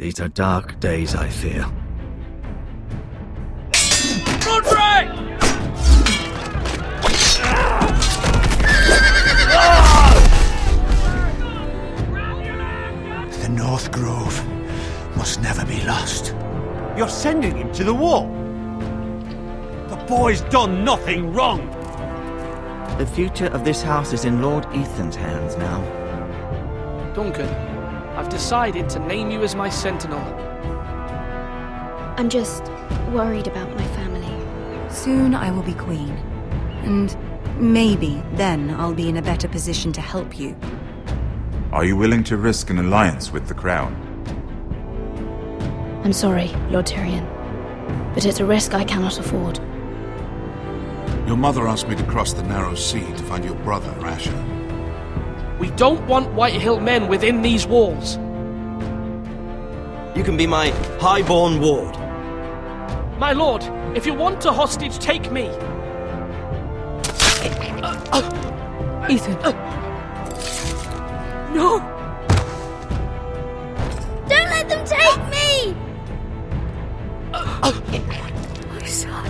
These are dark days, I fear. Roderick! The North Grove must never be lost. You're sending him to the war? The boy's done nothing wrong! The future of this house is in Lord Ethan's hands now. Duncan, I've decided to name you as my sentinel. I'm just worried about my family. Soon I will be queen. And maybe then I'll be in a better position to help you. Are you willing to risk an alliance with the Crown? I'm sorry, Lord Tyrion, but it's a risk I cannot afford. Your mother asked me to cross the narrow sea to find your brother, Asher. We don't want Whitehill men within these walls. You can be my highborn ward. My lord, if you want a hostage, take me. Ethan. No! Don't let them take me! My son.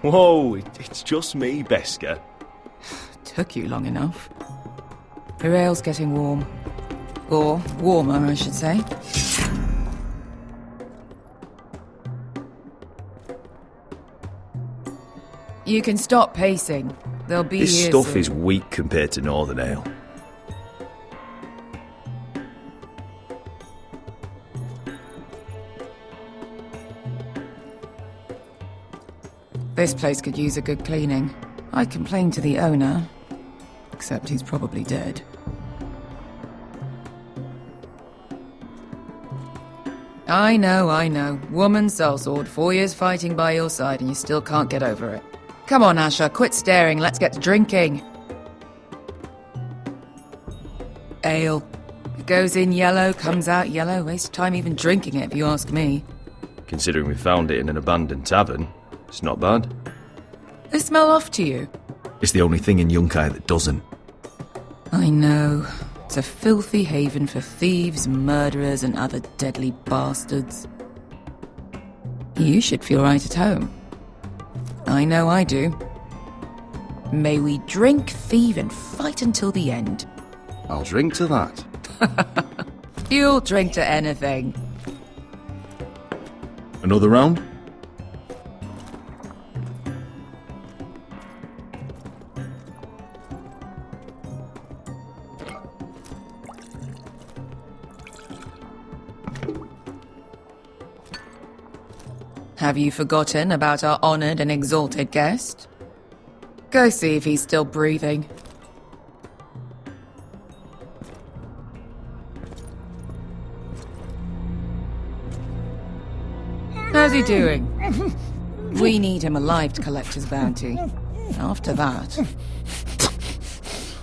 Whoa, it's just me, Beskar. Took you long enough. The rail's getting warm. Or warmer, I should say. You can stop pacing. They'll be This here stuff soon. is weak compared to Northern Ale. This place could use a good cleaning. I'd complain to the owner, except he's probably dead. I know. Woman sellsword, 4 years fighting by your side and you still can't get over it. Come on, Asher, quit staring, let's get to drinking. Ale. It goes in yellow, comes out yellow. Waste time even drinking it, if you ask me. Considering we found it in an abandoned tavern, it's not bad. They smell off to you. It's the only thing in Yunkai that doesn't. I know. It's a filthy haven for thieves, murderers, and other deadly bastards. You should feel right at home. I know I do. May we drink, thieve, and fight until the end. I'll drink to that. You'll drink to anything. Another round? Have you forgotten about our honoured and exalted guest? Go see if he's still breathing. How's he doing? We need him alive to collect his bounty. After that...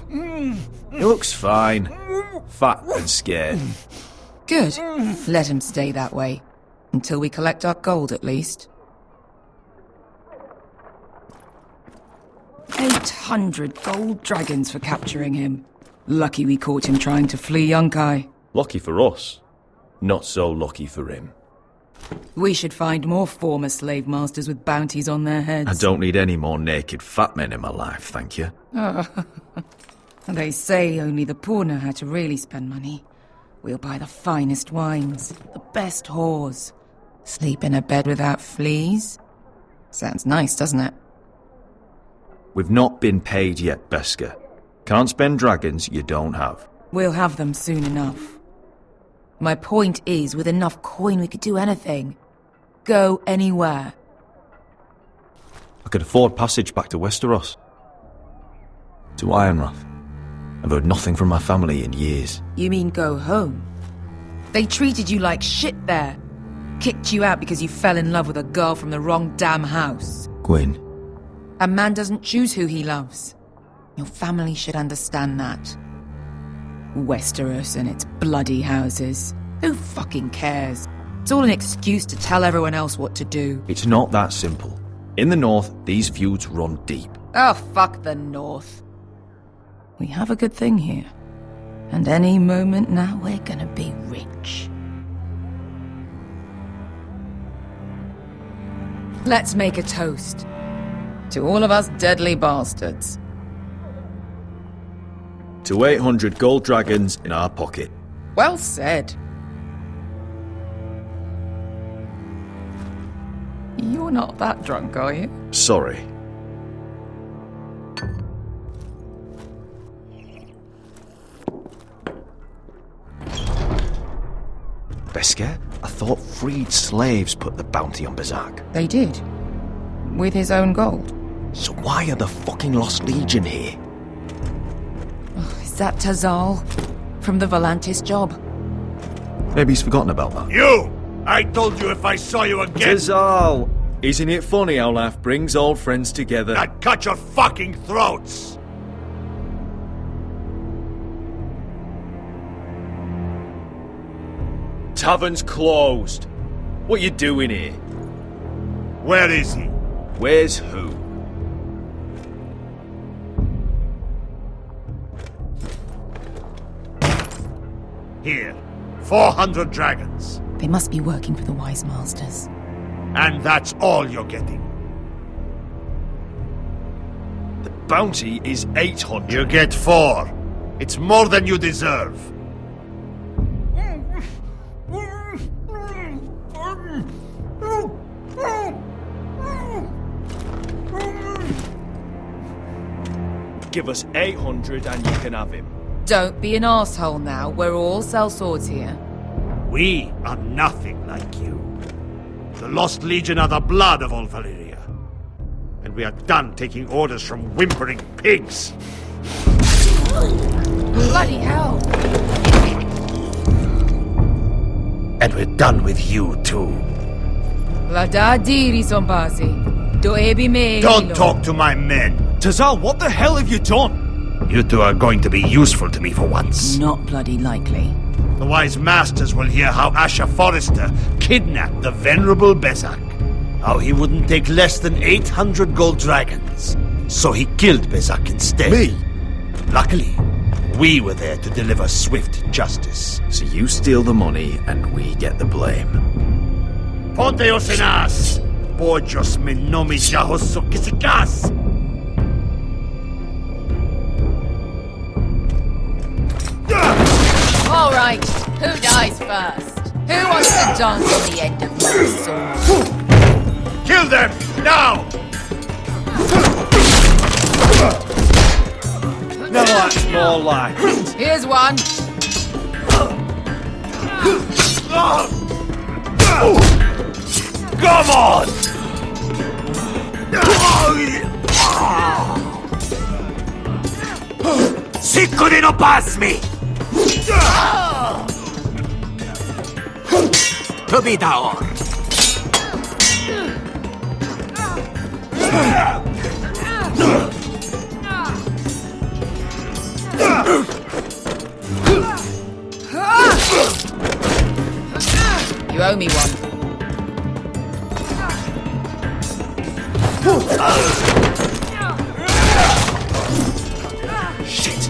He looks fine. Fat and scared. Good. Let him stay that way. Until we collect our gold, at least. 800 gold dragons for capturing him. Lucky we caught him trying to flee Yunkai. Lucky for us. Not so lucky for him. We should find more former slave masters with bounties on their heads. I don't need any more naked fat men in my life, thank you. They say only the poor know how to really spend money. We'll buy the finest wines, the best whores. Sleep in a bed without fleas? Sounds nice, doesn't it? We've not been paid yet, Beskar. Can't spend dragons you don't have. We'll have them soon enough. My point is, with enough coin we could do anything. Go anywhere. I could afford passage back to Westeros. To Ironrath. I've heard nothing from my family in years. You mean go home? They treated you like shit there. Kicked you out because you fell in love with a girl from the wrong damn house. Gwyn. A man doesn't choose who he loves. Your family should understand that. Westeros and its bloody houses. Who fucking cares? It's all an excuse to tell everyone else what to do. It's not that simple. In the north, these feuds run deep. Oh, fuck the north. We have a good thing here. And any moment now we're gonna be rich. Let's make a toast. To all of us deadly bastards. To 800 gold dragons in our pocket. Well said. You're not that drunk, are you? Sorry. Beskar? I thought freed slaves put the bounty on Berserk. They did. With his own gold. So why are the fucking Lost Legion here? Oh, is that Tazal? From the Volantis job? Maybe he's forgotten about that. You! I told you if I saw you again... Tazal! Isn't it funny how life brings old friends together? I'd cut your fucking throats! Tavern's closed. What you doing here? Where is he? Where's who? Here. 400 dragons. They must be working for the Wise Masters. And that's all you're getting. The bounty is 800. You get 4. It's more than you deserve. Give us 800 and you can have him. Don't be an asshole now. We're all sellswords here. We are nothing like you. The Lost Legion are the blood of all Valyria. And we are done taking orders from whimpering pigs. Bloody hell! And we're done with you too. Lada diri sombasi. Do ebi me. Don't talk to my men. Tazal, what the hell have you done? You two are going to be useful to me for once. Not bloody likely. The Wise Masters will hear how Asher Forrester kidnapped the venerable Besak. How he wouldn't take less than 800 gold dragons. So he killed Besak instead. Me? Luckily, we were there to deliver swift justice. So you steal the money and we get the blame. Ponteos en as! Pojos me nomi jahoso kisikas! All right, who dies first? Who wants to dance on the end of my sword? Kill them! Now! Now that's more like it. Here's one. Come on! Sicuri no pass me! To be down. You owe me one. Shit!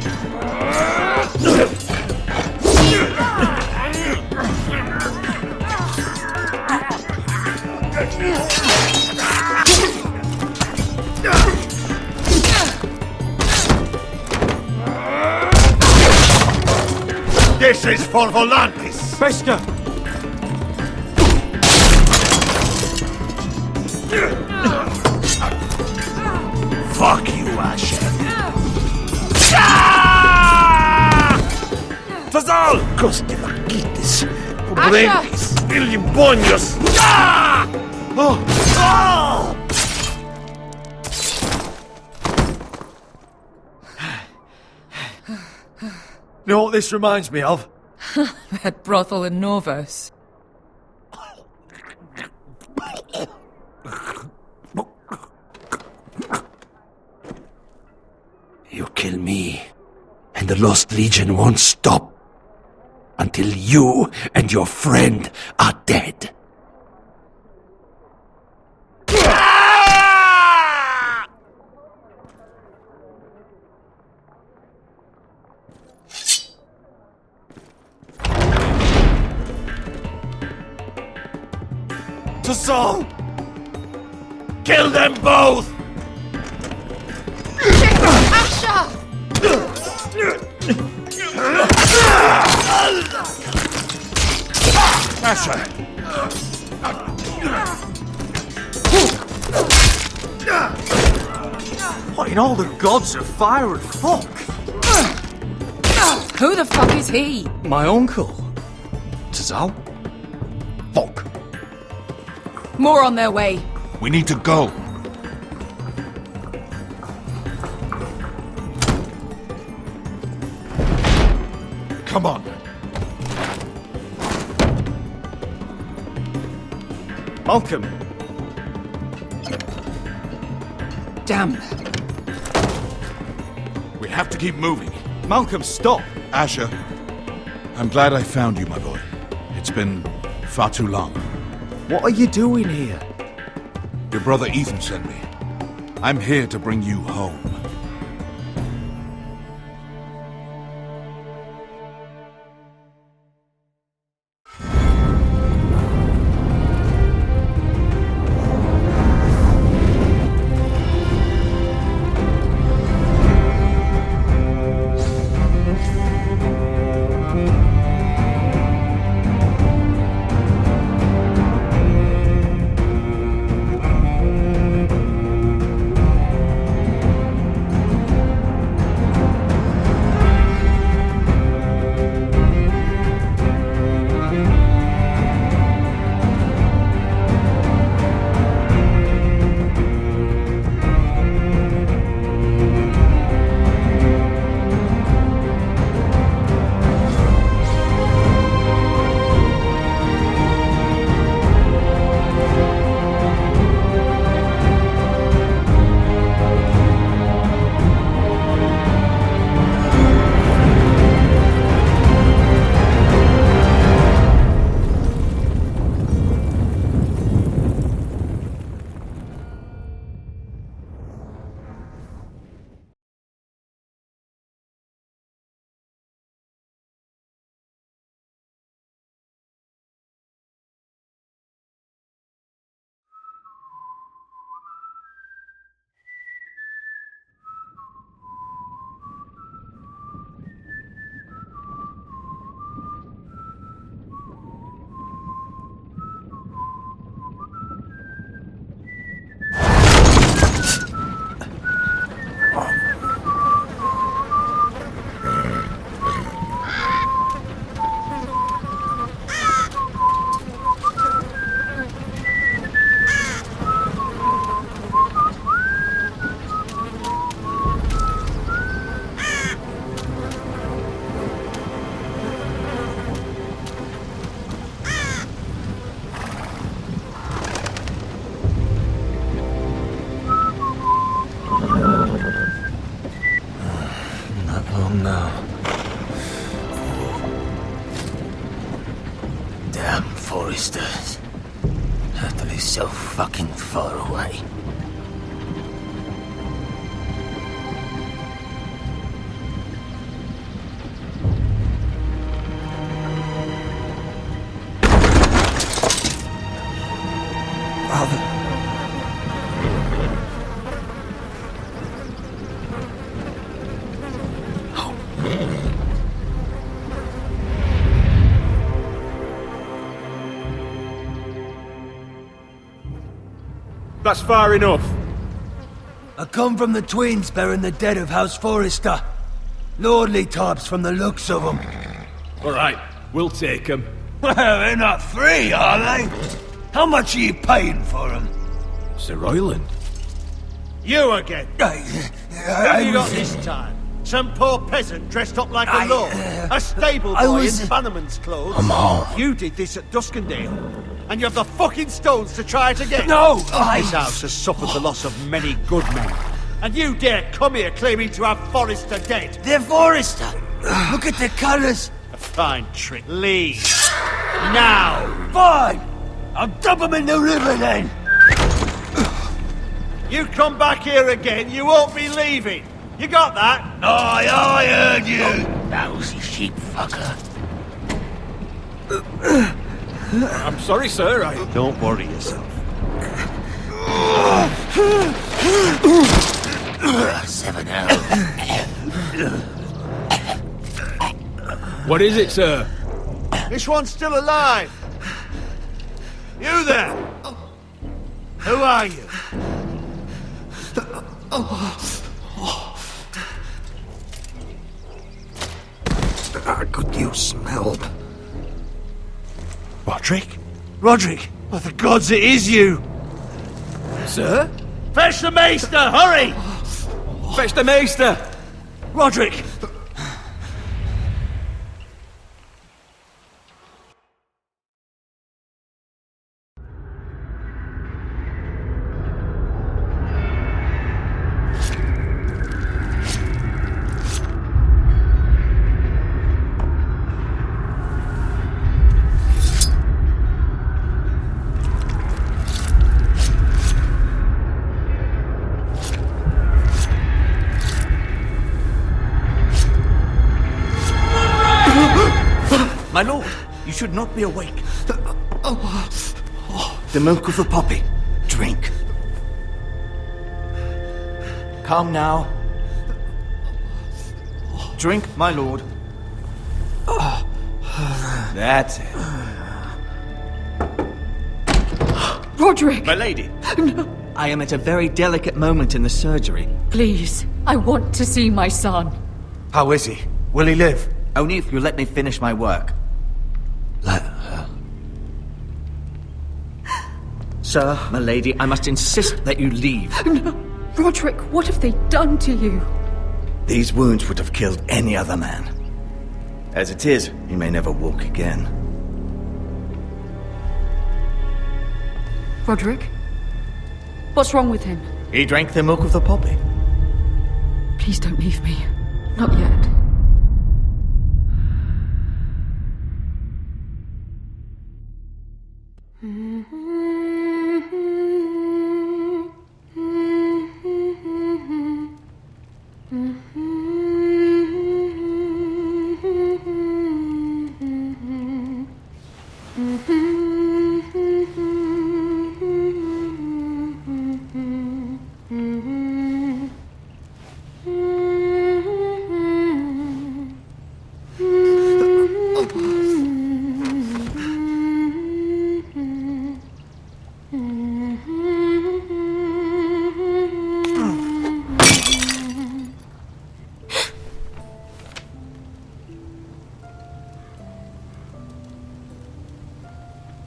This is for Volantis! Beskar! Fuck you, Asher! Tazal! Koste vakitis! Brains, Ilibonius! Ah! Oh! Oh! You know what this reminds me of? That brothel in Norvos. You kill me, and the Lost Legion won't stop until you and your friend are dead. To Saul! Kill them both! Asher! What in all the gods of fire and fuck? Who the fuck is he? My uncle. Tazal? Fuck. More on their way. We need to go. Come on. Malcolm. Damn. We have to keep moving. Malcolm, stop! Asher, I'm glad I found you, my boy. It's been far too long. What are you doing here? Your brother Ethan sent me. I'm here to bring you home. Foresters. That is so fucking far away. Father. That's far enough. I come from the twins bearing the dead of House Forrester. Lordly types from the looks of them. All right, we'll take them. Well, they're not free, are they? How much are you paying for them? Sir Royland. You again. What have you got this time? Some poor peasant dressed up like a lord? A stable boy in Bannerman's clothes? I'm home. You did this at Duskendale, and you have the fucking stones to try it again? No! This house has suffered the loss of many good men, and you dare come here claiming to have Forrester dead? They're Forrester! Look at the colours! A fine trick. Leave. Now! Fine! I'll dump them in the river then! You come back here again, you won't be leaving. You got that? Aye, I heard you! Lousy sheep fucker. I'm sorry, sir. Don't worry yourself. 7-0. What is it, sir? This one's still alive. You there? Who are you? Could you smell? Roderick? Roderick? By the gods, it is you! Sir? Fetch the maester, hurry! Fetch the maester! Roderick! My lord, you should not be awake. The milk of the poppy. Drink. Calm now. Drink, my lord. That's it. Roderick! My lady. I am at a very delicate moment in the surgery. Please, I want to see my son. How is he? Will he live? Only if you let me finish my work. Let her. Sir, my lady, I must insist that you leave. No. Roderick, what have they done to you? These wounds would have killed any other man. As it is, he may never walk again. Roderick? What's wrong with him? He drank the milk of the poppy. Please don't leave me. Not yet.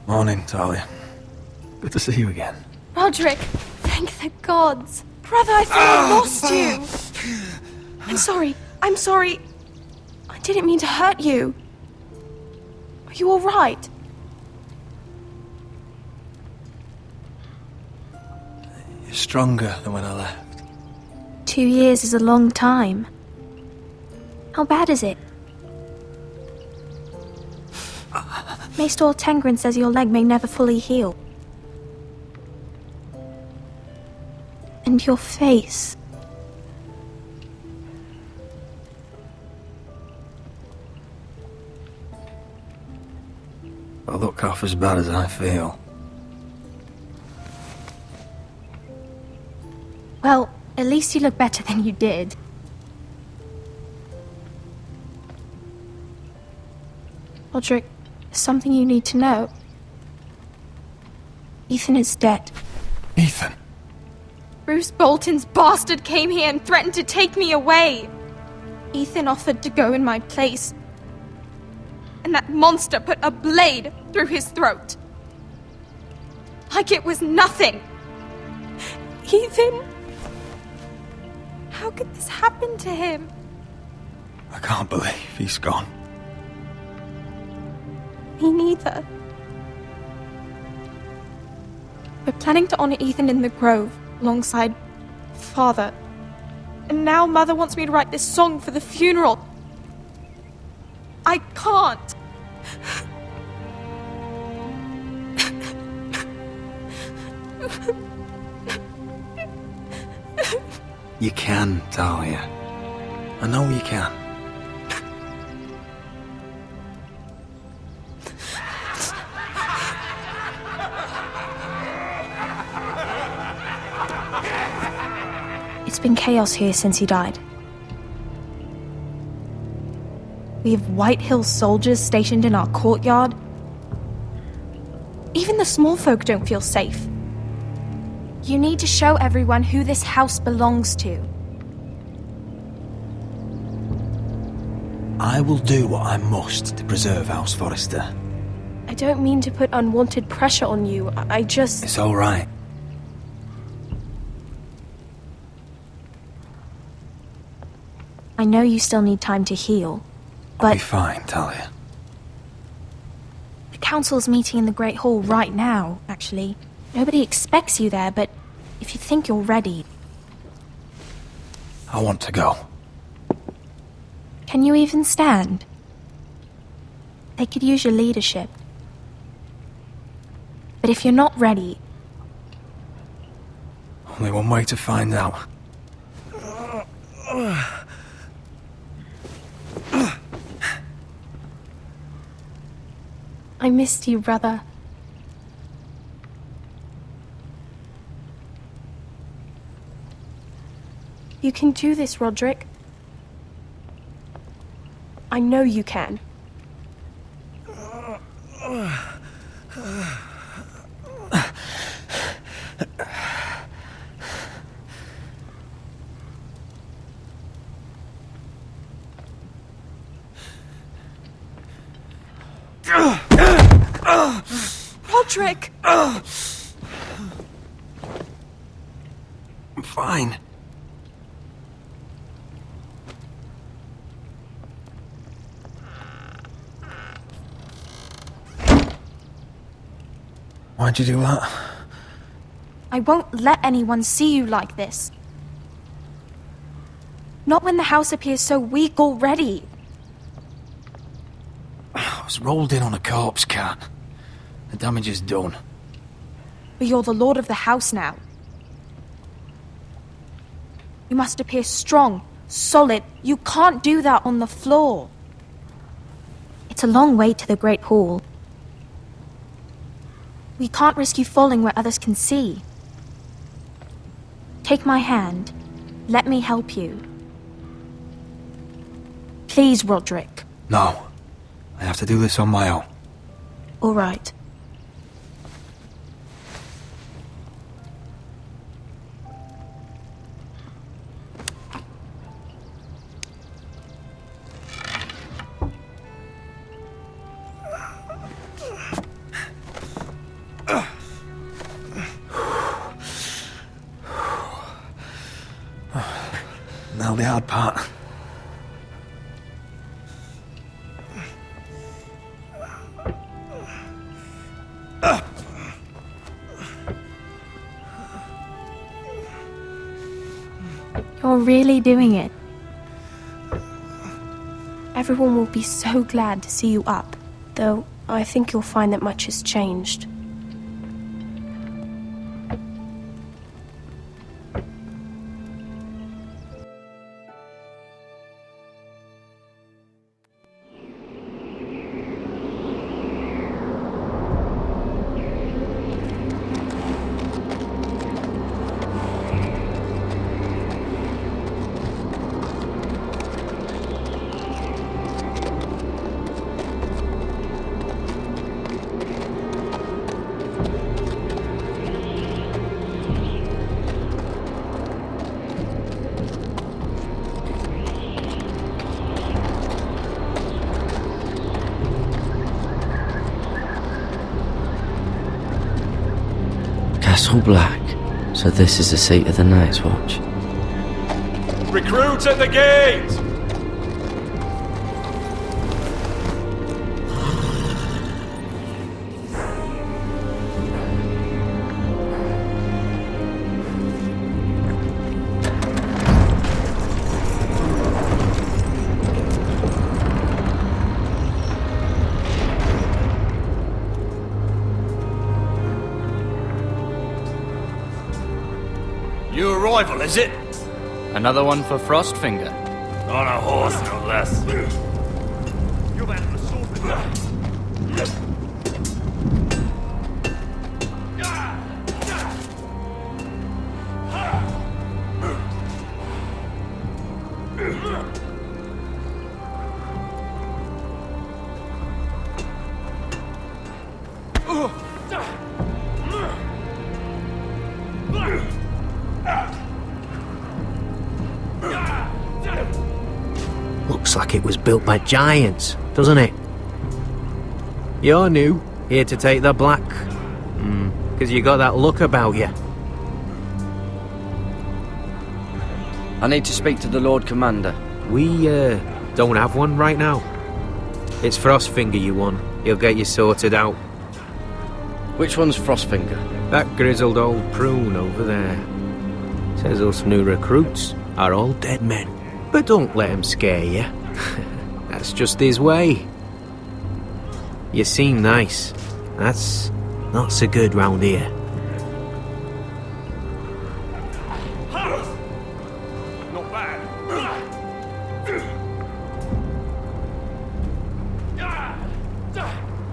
Morning, Talia. Good to see you again. Roderick, thank the gods. Brother, I thought I lost you. I'm sorry. I'm sorry. I didn't mean to hurt you. Are you all right? You're stronger than when I left. 2 years is a long time. How bad is it? Maester Tengrin says your leg may never fully heal. And your face. I look half as bad as I feel. Well, at least you look better than you did. Roderick, there's something you need to know. Ethan is dead. Ethan. Bruce Bolton's bastard came here and threatened to take me away. Ethan offered to go in my place. and that monster put a blade through his throat. Like it was nothing. Ethan, how could this happen to him? I can't believe he's gone. Me neither. We're planning to honor Ethan in the Grove alongside Father. And now Mother wants me to write this song for the funeral. I can't. You can, Talia. I know you can. It's been chaos here since he died. We have White Hill soldiers stationed in our courtyard. Even the small folk don't feel safe. You need to show everyone who this house belongs to. I will do what I must to preserve House Forrester. I don't mean to put unwanted pressure on you. I just... It's all right. I know you still need time to heal, I'll but be fine, Talia. the council's meeting in the Great Hall right now, actually. Nobody expects you there, but if you think you're ready... I want to go. Can you even stand? They could use your leadership. But if you're not ready, Only one way to find out. I missed you, brother. You can do this, Roderick. I know you can. Roderick! I'm fine. Why'd you do that? I won't let anyone see you like this. Not when the house appears so weak already. I was rolled in on a corpse cart. The damage is done. But you're the lord of the house now. You must appear strong, solid. You can't do that on the floor. It's a long way to the Great Hall. We can't risk you falling where others can see. Take my hand. Let me help you. Please, Roderick. No. I have to do this on my own. All right. Now the hard part. You're really doing it. Everyone will be so glad to see you up, though I think you'll find that much has changed. Castle Black. So this is the seat of the Night's Watch. Recruits at the gate! New arrival, is it? Another one for Frostfinger. On a horse, no less. You're man of the sword. Looks like it was built by giants, doesn't it? You're new, here to take the black. 'Cause you got that look about you. I need to speak to the Lord Commander. We, don't have one right now. It's Frostfinger you want. He'll get you sorted out. Which one's Frostfinger? That grizzled old prune over there. Says us new recruits are all dead men. But don't let him scare you. That's just his way. You seem nice. That's not so good round here. Not bad.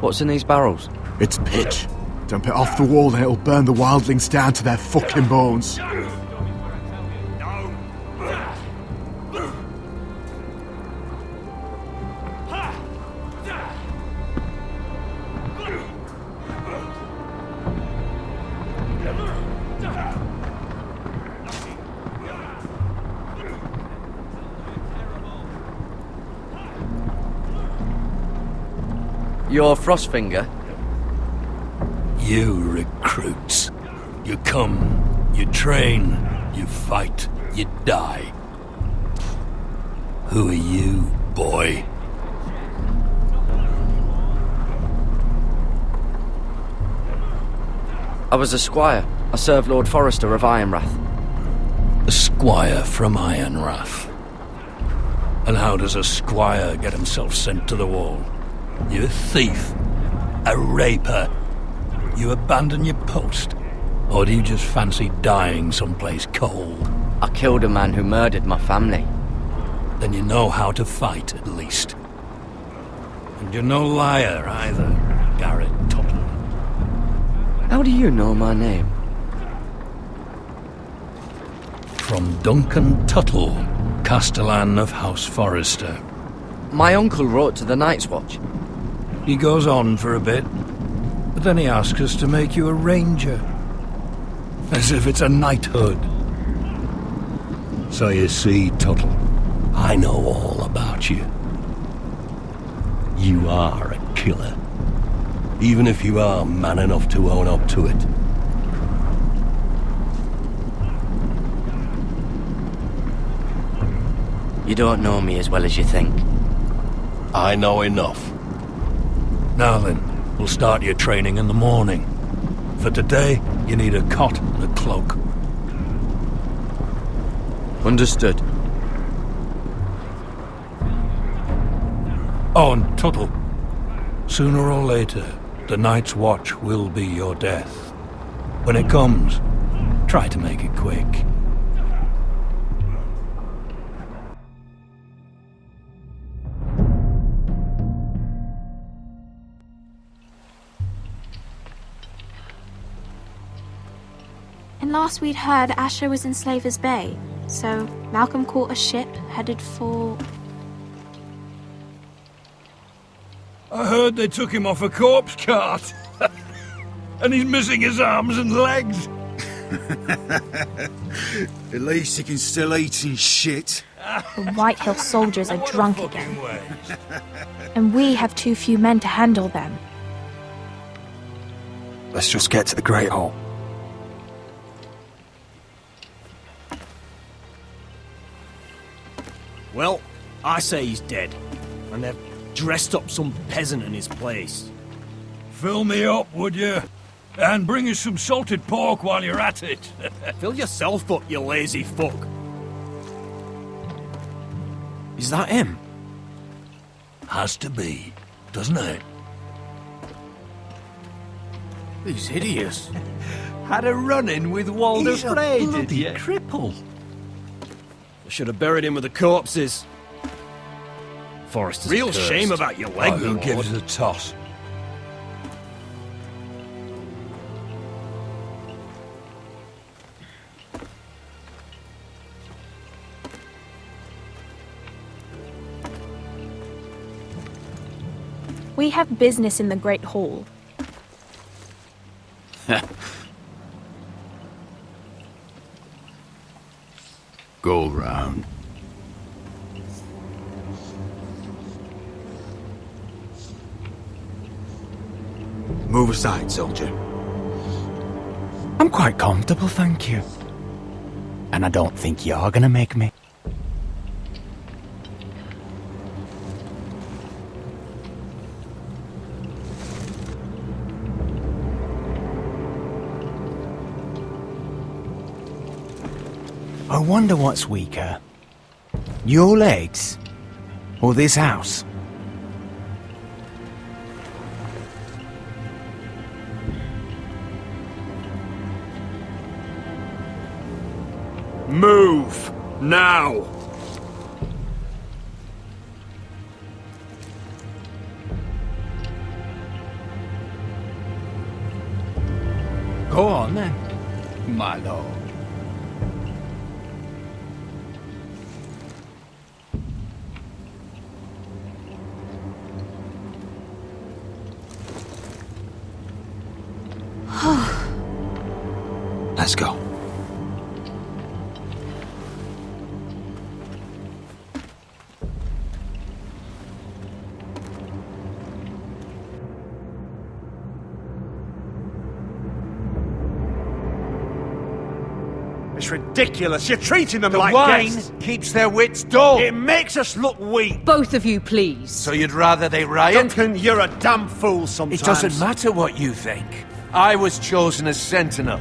What's in these barrels? It's pitch. Dump it off the wall and it'll burn the wildlings down to their fucking bones. You're Frostfinger? You recruits. You come, you train, you fight, you die. Who are you, boy? I was a squire. I served Lord Forrester of Ironrath. A squire from Ironrath. And how does a squire get himself sent to the wall? You a thief? A raper? You abandon your post? Or do you just fancy dying someplace cold? I killed a man who murdered my family. Then you know how to fight, at least. And you're no liar, either, Garrett Tuttle. How do you know my name? From Duncan Tuttle, Castellan of House Forrester. My uncle wrote to the Night's Watch. He goes on for a bit, but then he asks us to make you a ranger. As if it's a knighthood. So you see, Tuttle, I know all about you. You are a killer. Even if you are man enough to own up to it. You don't know me as well as you think. I know enough. Now then, we'll start your training in the morning. For today, you need a cot and a cloak. Understood. Oh, and Tuttle, sooner or later, the Night's Watch will be your death. When it comes, try to make it quick. And last we'd heard, Asher was in Slaver's Bay, so Malcolm caught a ship headed for... I heard they took him off a corpse cart. And he's missing his arms and legs. At least he can still eat his shit. The White Hill soldiers are drunk again. And we have too few men to handle them. Let's just get to the Great Hall. Well, I say he's dead. And they've dressed up some peasant in his place. Fill me up, would you? And bring us some salted pork while you're at it. Fill yourself up, you lazy fuck. Is that him? Has to be, doesn't it? He's hideous. Had a run-in with Walder He's a Frey, did bloody you? cripple. I should have buried him with the corpses. Forrester's Real cursed. shame about your leg, Who my gives lord. a toss? We have business in the Great Hall. Go round. Move aside, soldier. I'm quite comfortable, thank you. And I don't think you're gonna make me. I wonder what's weaker. Your legs? Or this house? Move! Now! Go on then, my lord. Let's go. It's ridiculous. You're treating them The like wine guests. keeps their wits dull. It makes us look weak. Both of you, please. So you'd rather they riot? Duncan, you're a damn fool sometimes. It doesn't matter what you think. I was chosen as sentinel.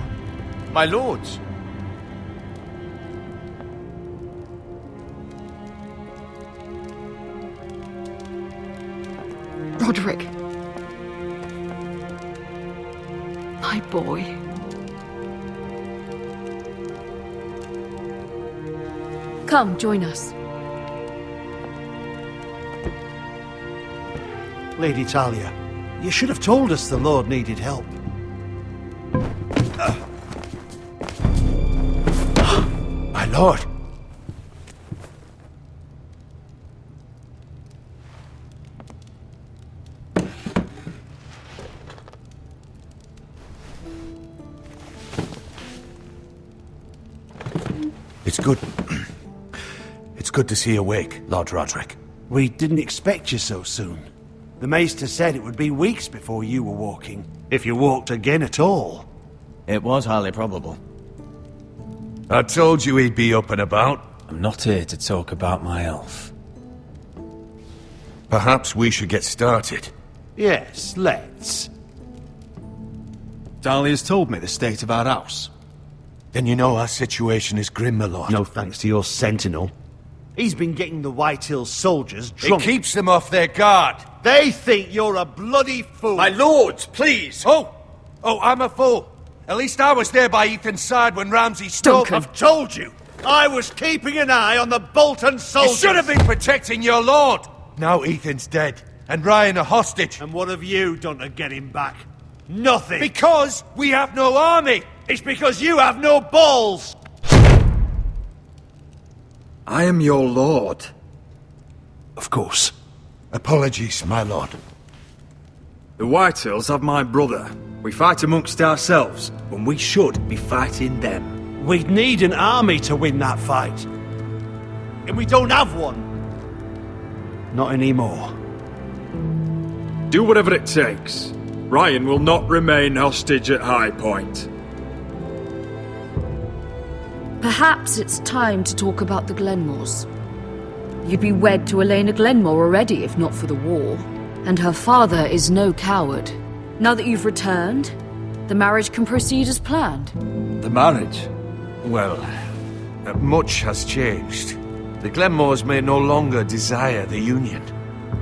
My lords. Roderick. My boy. Come, join us. Lady Talia, you should have told us the Lord needed help. My lord. It's good. It's good to see you awake, Lord Roderick. We didn't expect you so soon. The Maester said it would be weeks before you were walking, if you walked again at all. It was highly probable. I told you he'd be up and about. I'm not here to talk about my elf. Perhaps we should get started. Yes, let's. Dahlia's told me the state of our house. Then you know our situation is grim, my lord. No thanks to your sentinel. He's been getting the White Hills soldiers drunk. It keeps them off their guard. They think you're a bloody fool. My lords, please! Oh, I'm a fool. At least I was there by Ethan's side when Ramsay stole... I've told you! I was keeping an eye on the Bolton You soldiers! should have been protecting your lord! Now Ethan's dead, and Ryan a hostage. And what have you done to get him back? Nothing! Because we have no army! It's because you have no balls! I am your lord. Of course. Apologies, my lord. The Whitehills have my brother. We fight amongst ourselves, when we should be fighting them. We'd need an army to win that fight. And we don't have one. Not anymore. Do whatever it takes. Ryan will not remain hostage at High Point. Perhaps it's time to talk about the Glenmores. You'd be wed to Elena Glenmore already if not for the war. And her father is no coward. Now that you've returned, the marriage can proceed as planned. The marriage? Well, much has changed. The Glenmores may no longer desire the union.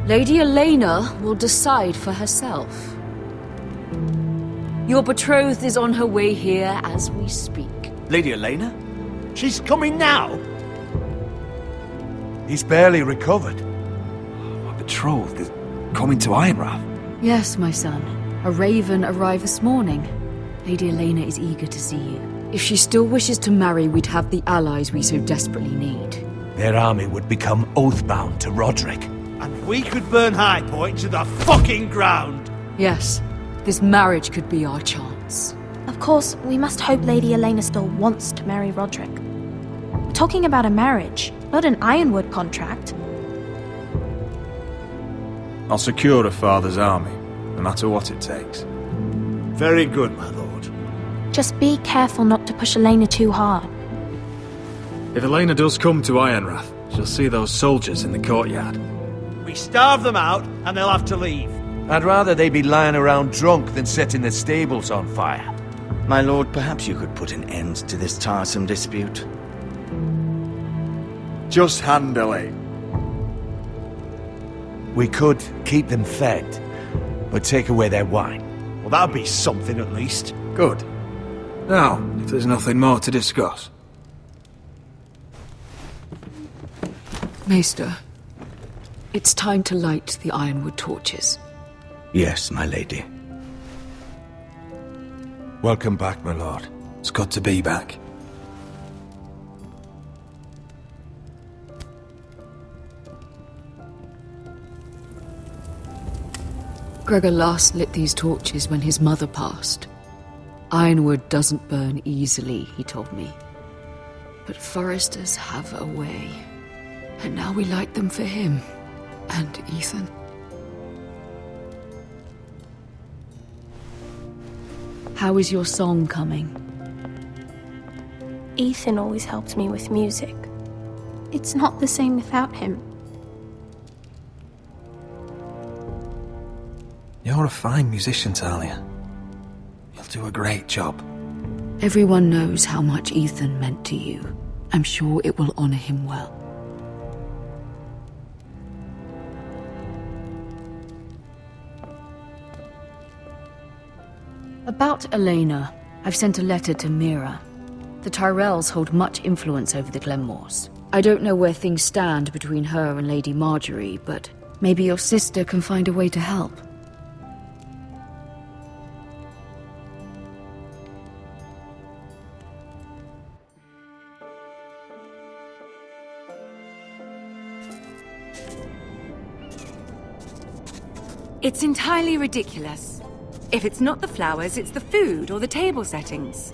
Lady Elena will decide for herself. Your betrothed is on her way here as we speak. Lady Elena? She's coming now? He's barely recovered. My betrothed is coming to Ironrath. Yes, my son. A raven arrived this morning. Lady Elena is eager to see you. If she still wishes to marry, we'd have the allies we so desperately need. Their army would become oathbound to Roderick. And we could burn High Point to the fucking ground! Yes, this marriage could be our chance. Of course, we must hope Lady Elena still wants to marry Roderick. We're talking about a marriage, not an Ironwood contract. I'll secure her father's army, no matter what it takes. Very good, my lord. Just be careful not to push Elena too hard. If Elena does come to Ironrath, she'll see those soldiers in the courtyard. We starve them out, and they'll have to leave. I'd rather they be lying around drunk than setting the stables on fire. My lord, perhaps you could put an end to this tiresome dispute. Just handle it. We could keep them fed, but take away their wine. Well, that'd be something at least. Good. Now, if there's nothing more to discuss. Maester, it's time to light the Ironwood torches. Yes, my lady. Welcome back, my lord. It's good to be back. Gregor last lit these torches when his mother passed. Ironwood doesn't burn easily, he told me. But foresters have a way. And now we light them for him. And Ethan. How is your song coming? Ethan always helped me with music. It's not the same without him. You're a fine musician, Talia. You'll do a great job. Everyone knows how much Ethan meant to you. I'm sure it will honor him well. About Elena, I've sent a letter to Mira. The Tyrells hold much influence over the Glenmores. I don't know where things stand between her and Lady Marjorie, but maybe your sister can find a way to help. It's entirely ridiculous. If it's not the flowers, it's the food or the table settings.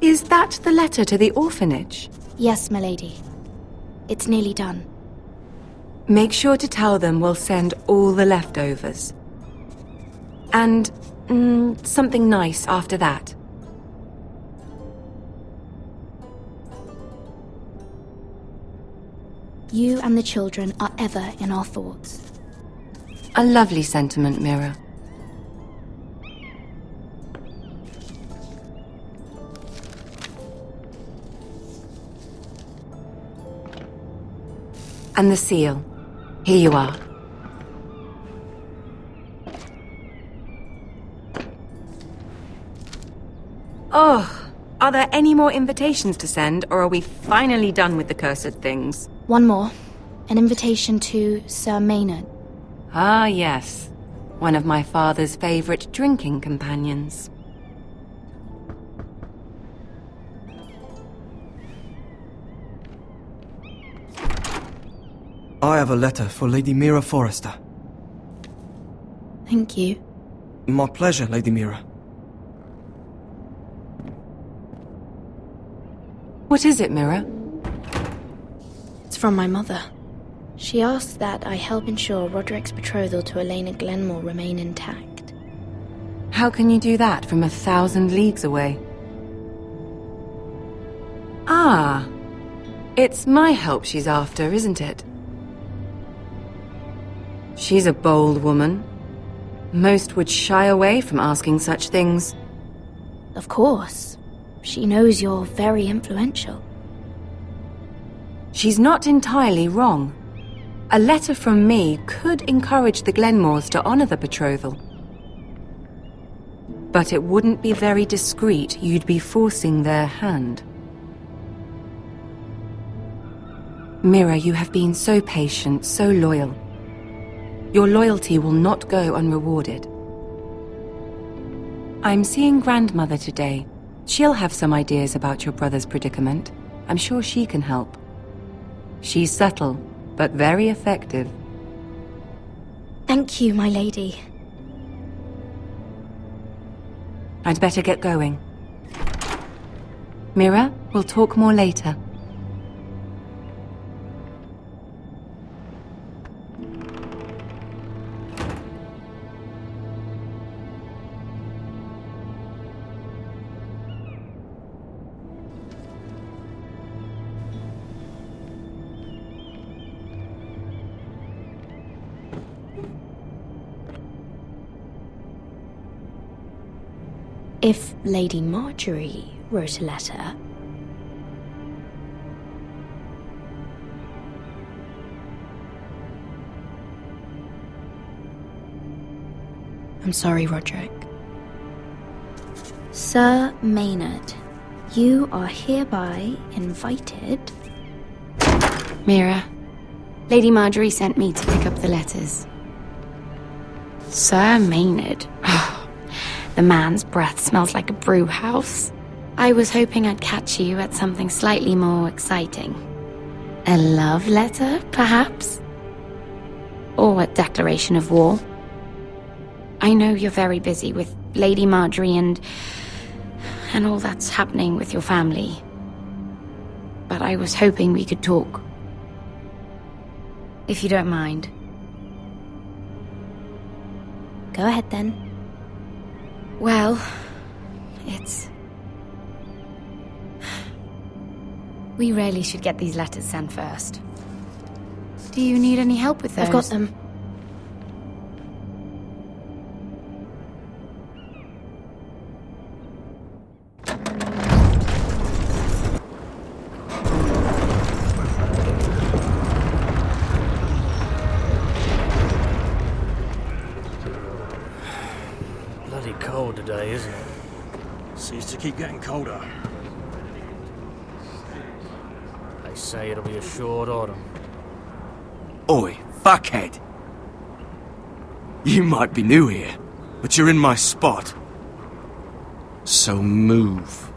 Is that the letter to the orphanage? Yes, my lady. It's nearly done. Make sure to tell them we'll send all the leftovers. And, something nice after that. You and the children are ever in our thoughts. A lovely sentiment, Mira. And the seal. Here you are. Oh, are there any more invitations to send, or are we finally done with the cursed things? One more. An invitation to Sir Maynard. Ah, yes. One of my father's favorite drinking companions. I have a letter for Lady Mira Forrester. Thank you. My pleasure, Lady Mira. What is it, Mira? It's from my mother. She asks that I help ensure Roderick's betrothal to Elena Glenmore remain intact. How can you do that from 1,000 leagues away? Ah, It's my help she's after, isn't it? She's a bold woman. Most would shy away from asking such things. Of course. She knows you're very influential. She's not entirely wrong. A letter from me could encourage the Glenmores to honor the betrothal. But it wouldn't be very discreet. You'd be forcing their hand. Mira, you have been so patient, so loyal. Your loyalty will not go unrewarded. I'm seeing Grandmother today. She'll have some ideas about your brother's predicament. I'm sure she can help. She's subtle, but very effective. Thank you, my lady. I'd better get going. Mira, we'll talk more later. If Lady Marjorie wrote a letter... I'm sorry, Roderick. Sir Maynard, you are hereby invited... Mira, Lady Marjorie sent me to pick up the letters. Sir Maynard? The man's breath smells like a brew house. I was hoping I'd catch you at something slightly more exciting. A love letter, perhaps? Or a declaration of war? I know you're very busy with Lady Marjorie and all that's happening with your family. But I was hoping we could talk. If you don't mind. Go ahead then. Well, it's... We really should get these letters sent first. Do you need any help with those? I've got them. Bloody cold today, isn't it? Seems to keep getting colder. They say it'll be a short autumn. Oi, fuckhead! You might be new here, but you're in my spot. So move.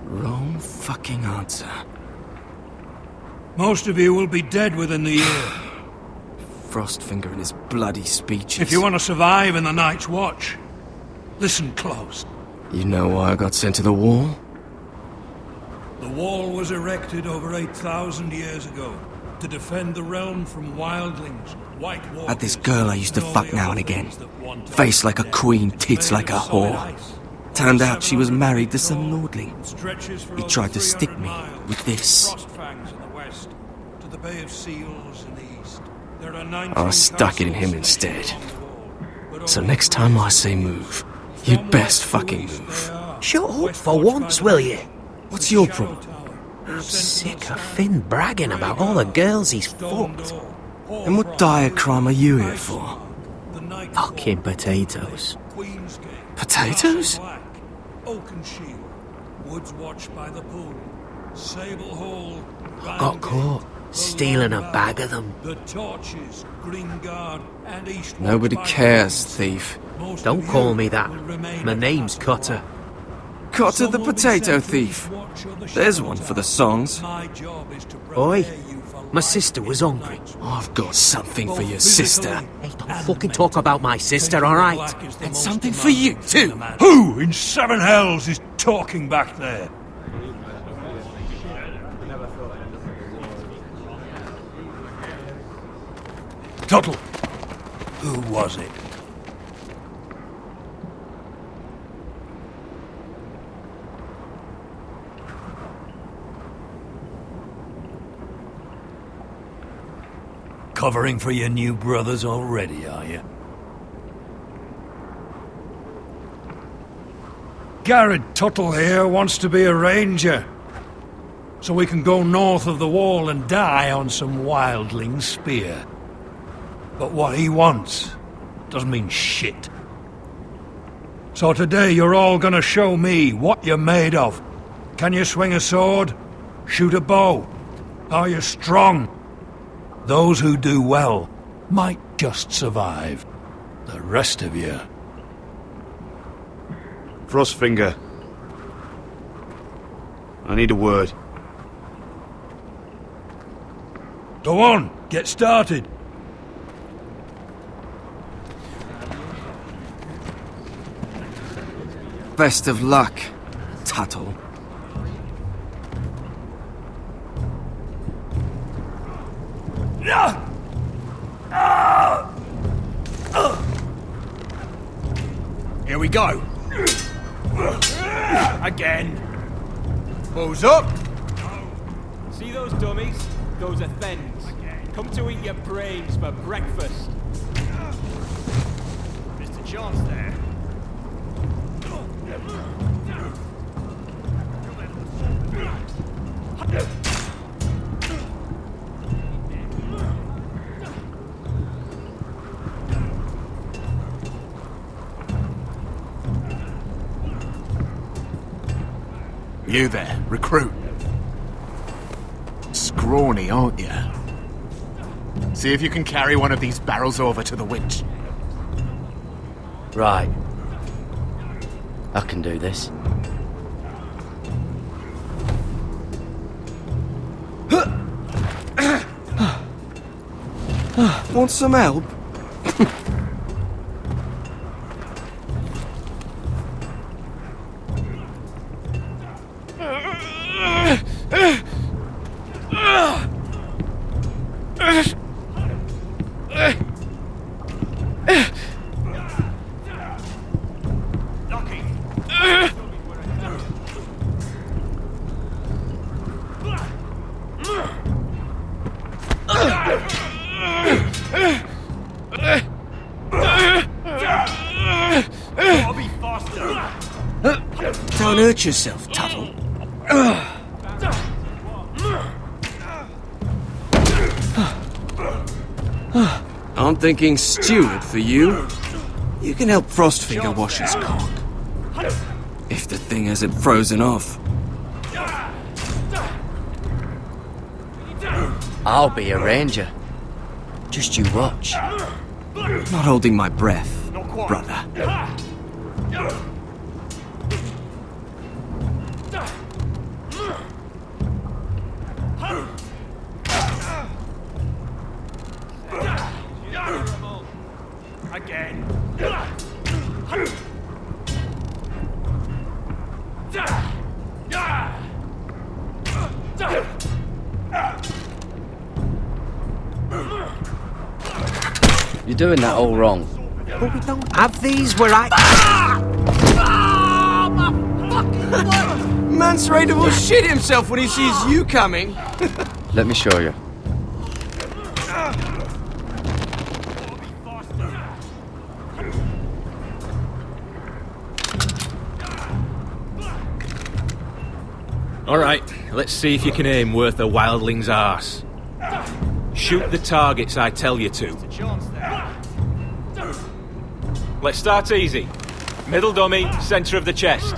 Wrong fucking answer. Most of you will be dead within the year. Frostfinger and his bloody speeches. If you want to survive in the Night's Watch, listen close. You know why I got sent to the wall? The wall was erected over 8,000 years ago to defend the realm from wildlings, white walkers... Had this girl I used to fuck now and again. Face like a queen, tits like a whore. Turned out she was married to some lordling. He tried to stick me with this. I stuck it in him instead. So next time I say move, you'd best fucking move. Shut up for once, will you? What's your problem? I'm sick of Finn bragging about all the girls he's fucked. And what dire crime are you here for? Fucking potatoes. Potatoes? Oakenshield, Woods Watch by the Pool, Sable Hall, Got caught stealing a bag of them. The Torches, Green Guard, and East. Nobody cares, thief. Don't call me that. My name's Cutter. Cutter the potato thief. There's one for the songs. Oi, my sister was hungry. I've got something for your sister. Hey, don't fucking talk about my sister, alright? And something for you, too. Who in seven hells is talking back there? Tuttle, who was it? covering for your new brothers already, are you? Garrett Tuttle here wants to be a ranger, so we can go north of the wall and die on some wildling spear. But what he wants doesn't mean shit. So today you're all gonna show me what you're made of. Can you swing a sword? Shoot a bow? Are you strong? Those who do well might just survive. The rest of you... Frostfinger. I need a word. Go on, get started. Best of luck, Tuttle. Here we go. Again. Balls up. See those dummies? Those are thens. Come to eat your brains for breakfast. Mr. Chance there. You there, recruit. Scrawny, aren't you? See if you can carry one of these barrels over to the witch. Right. I can do this. Want some help? Don't hurt yourself, Tuttle. I'm thinking steward for you. You can help Frostfinger wash his cock. If the thing hasn't frozen off. I'll be a ranger. Just you watch. Not holding my breath, brother. Again. You're doing that all wrong. But we don't have these where I... Man's ready will shit himself when he sees you coming. Let me show you. Alright, let's see if you can aim worth a wildling's arse. Shoot the targets I tell you to. Let's start easy. Middle dummy, centre of the chest.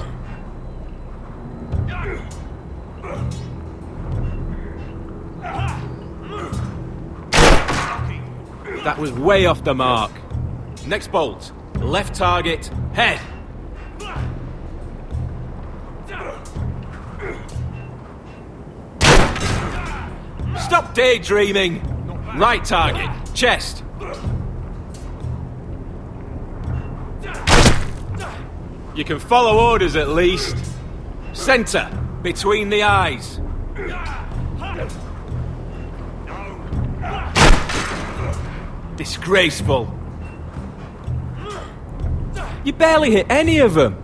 That was way off the mark. Next bolt. Left target, head. Stop daydreaming! Right target, chest. You can follow orders at least. Centre, between the eyes. Disgraceful. You barely hit any of them.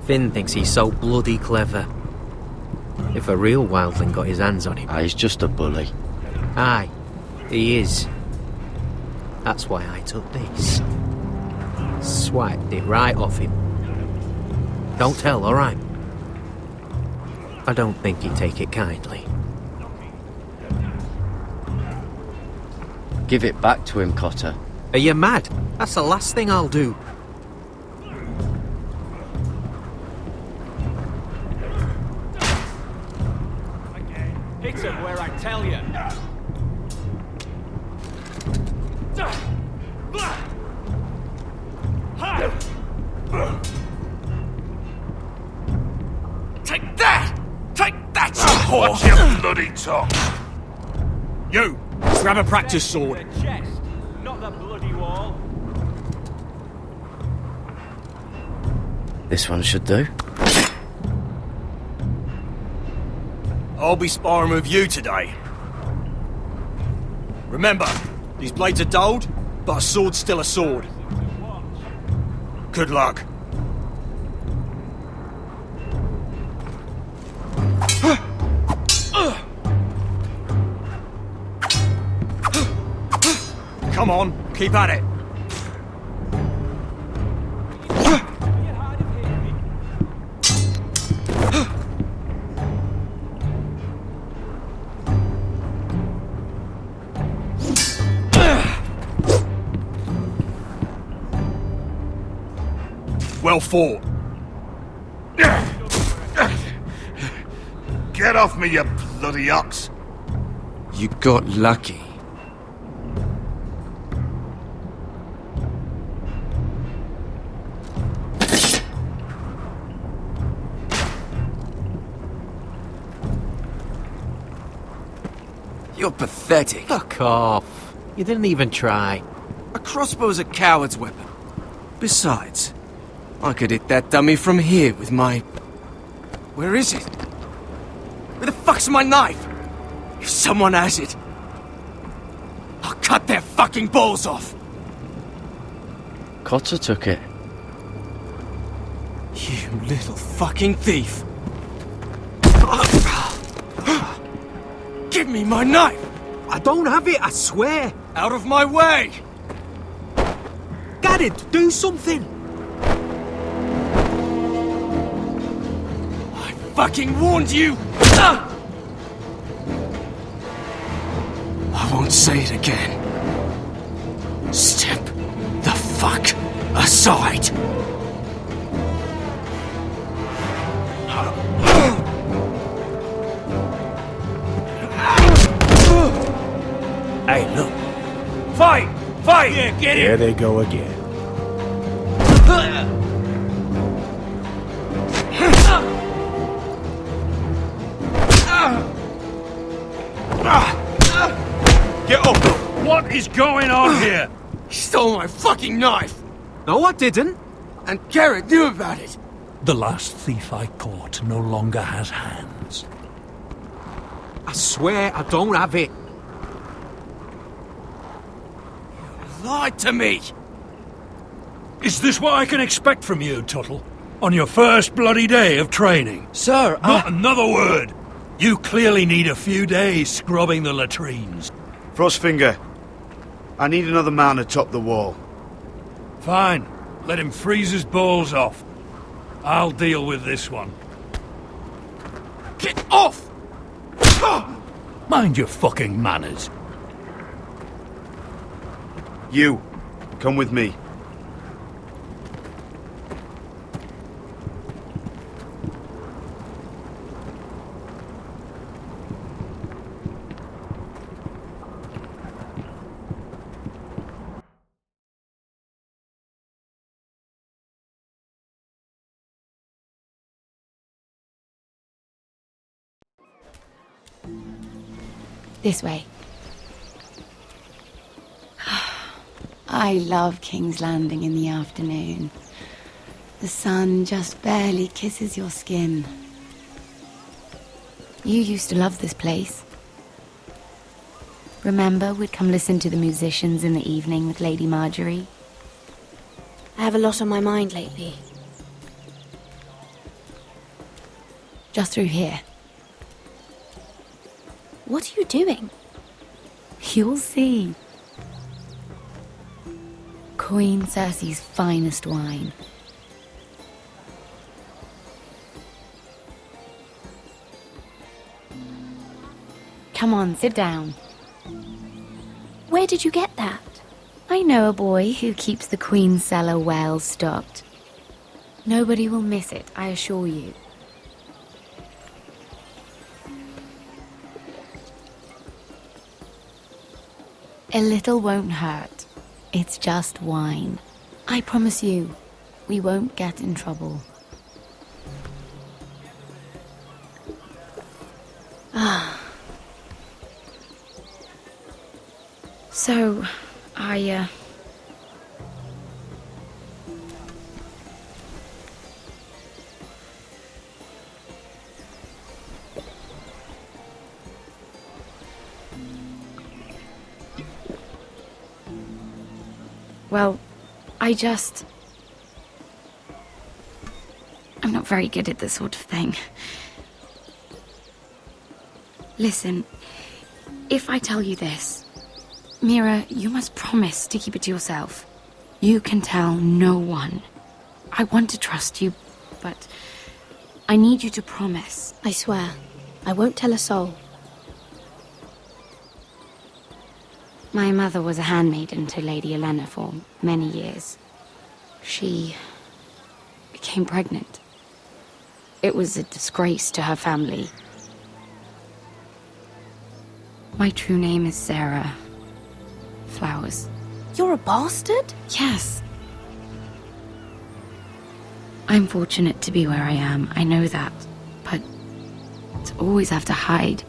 Finn thinks he's so bloody clever. If a real wildling got his hands on him... He's just a bully. Aye, he is. That's why I took this. Swiped it right off him. Don't tell, alright? I don't think he'd take it kindly. Give it back to him, Cotter. Are you mad? That's the last thing I'll do. Hit him where I tell you. Take that! Take that, you whore! Watch your bloody tongue! You! Grab a practice sword. The chest, not the bloody wall. This one should do. I'll be sparring with you today. Remember, these blades are dulled, but a sword's still a sword. Good luck. Come on, keep at it. Well fought. Get off me, you bloody ox! You got lucky. You're pathetic. Fuck off. You didn't even try. A crossbow's a coward's weapon. Besides, I could hit that dummy from here with my... Where is it? Where the fuck's my knife? If someone has it, I'll cut their fucking balls off. Cotter took it. You little fucking thief. Give me my knife! I don't have it, I swear! Out of my way! Garrett, do something! I fucking warned you! I won't say it again. Step the fuck aside! Hey, look. Fight! Fight! Yeah, get There they go again. Get up! What is going on here? He stole my fucking knife! No, I didn't. And Garrett knew about it! The last thief I caught no longer has hands. I swear I don't have it. You lied to me! Is this what I can expect from you, Tuttle? On your first bloody day of training? Sir, Not another word! You clearly need a few days scrubbing the latrines. Frostfinger, I need another man atop the wall. Fine. Let him freeze his balls off. I'll deal with this one. Get off! Mind your fucking manners. You, come with me. This way. I love King's Landing in the afternoon. The sun just barely kisses your skin. You used to love this place. Remember, we'd come listen to the musicians in the evening with Lady Marjorie? I have a lot on my mind lately. Just through here. What are you doing? You'll see. Queen Cersei's finest wine. Come on, sit down. Where did you get that? I know a boy who keeps the Queen's cellar well stocked. Nobody will miss it, I assure you. A little won't hurt. It's just wine. I promise you, we won't get in trouble. Ah. So, Well, I'm not very good at this sort of thing. Listen, if I tell you this, Mira, you must promise to keep it to yourself. You can tell no one. I want to trust you, but I need you to promise. I swear, I won't tell a soul. My mother was a handmaiden to Lady Olenna for many years. She became pregnant. It was a disgrace to her family. My true name is Sarah Flowers. You're a bastard? Yes. I'm fortunate to be where I am, I know that. But to always have to hide.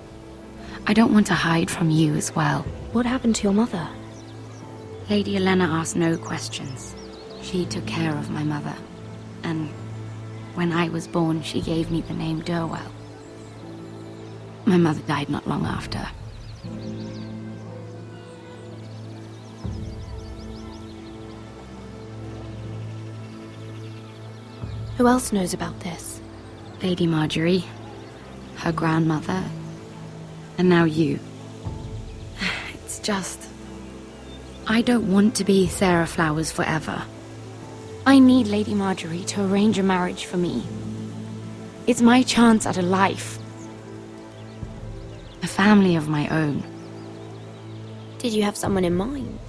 I don't want to hide from you as well. What happened to your mother? Lady Olenna asked no questions. She took care of my mother. And when I was born, she gave me the name Durwell. My mother died not long after. Who else knows about this? Lady Marjorie, her grandmother, and now you. It's just... I don't want to be Sarah Flowers forever. I need Lady Marjorie to arrange a marriage for me. It's my chance at a life. A family of my own. Did you have someone in mind?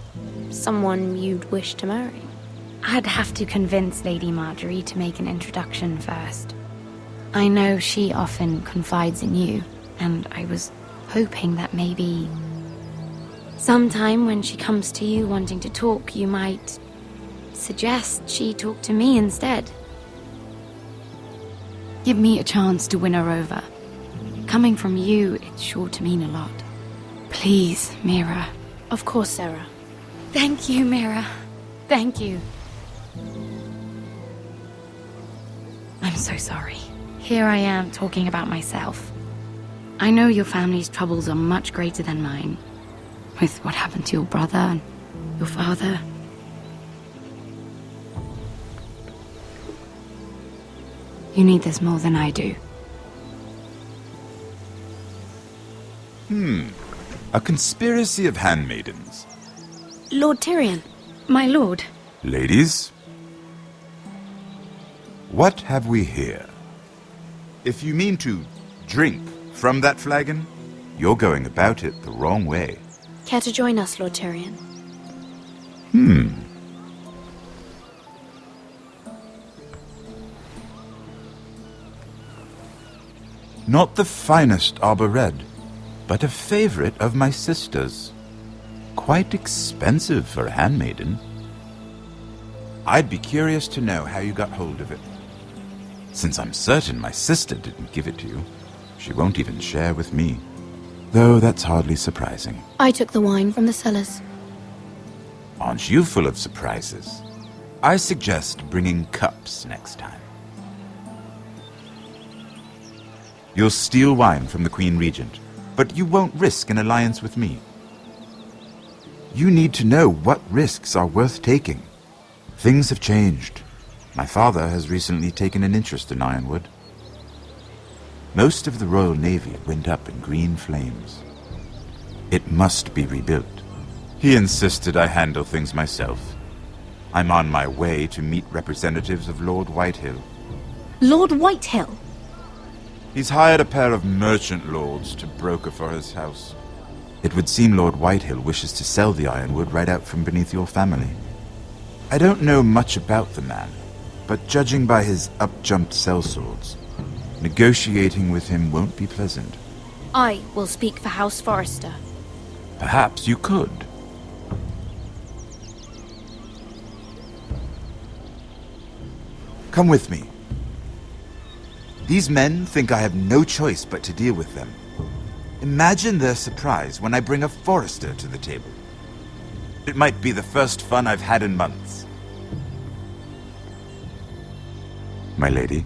Someone you'd wish to marry? I'd have to convince Lady Marjorie to make an introduction first. I know she often confides in you, and I was hoping that maybe... sometime when she comes to you wanting to talk, you might suggest she talk to me instead. Give me a chance to win her over. Coming from you, it's sure to mean a lot. Please, Mira. Of course, Sarah. Thank you, Mira. Thank you. I'm so sorry. Here I am talking about myself. I know your family's troubles are much greater than mine. With what happened to your brother and your father. You need this more than I do. A conspiracy of handmaidens. Lord Tyrion. My lord. Ladies, what have we here? If you mean to drink from that flagon, you're going about it the wrong way. Care to join us, Lord Tyrion? Not the finest arbor red, but a favorite of my sister's. Quite expensive for a handmaiden. I'd be curious to know how you got hold of it. Since I'm certain my sister didn't give it to you, she won't even share with me. Though that's hardly surprising. I took the wine from the cellars. Aren't you full of surprises? I suggest bringing cups next time. You'll steal wine from the Queen Regent, but you won't risk an alliance with me. You need to know what risks are worth taking. Things have changed. My father has recently taken an interest in Ironwood. Most of the Royal Navy went up in green flames. It must be rebuilt. He insisted I handle things myself. I'm on my way to meet representatives of Lord Whitehill. Lord Whitehill? He's hired a pair of merchant lords to broker for his house. It would seem Lord Whitehill wishes to sell the Ironwood right out from beneath your family. I don't know much about the man, but judging by his up-jumped sellswords, negotiating with him won't be pleasant. I will speak for House Forrester. Perhaps you could. Come with me. These men think I have no choice but to deal with them. Imagine their surprise when I bring a Forrester to the table. It might be the first fun I've had in months. My lady.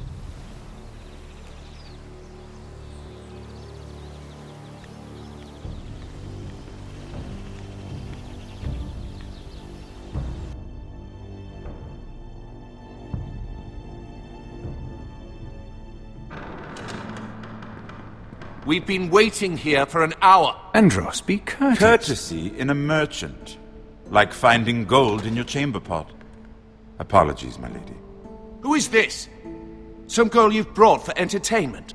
We've been waiting here for an hour. Andros, be courteous. Courtesy in a merchant. Like finding gold in your chamber pot. Apologies, my lady. Who is this? Some girl you've brought for entertainment?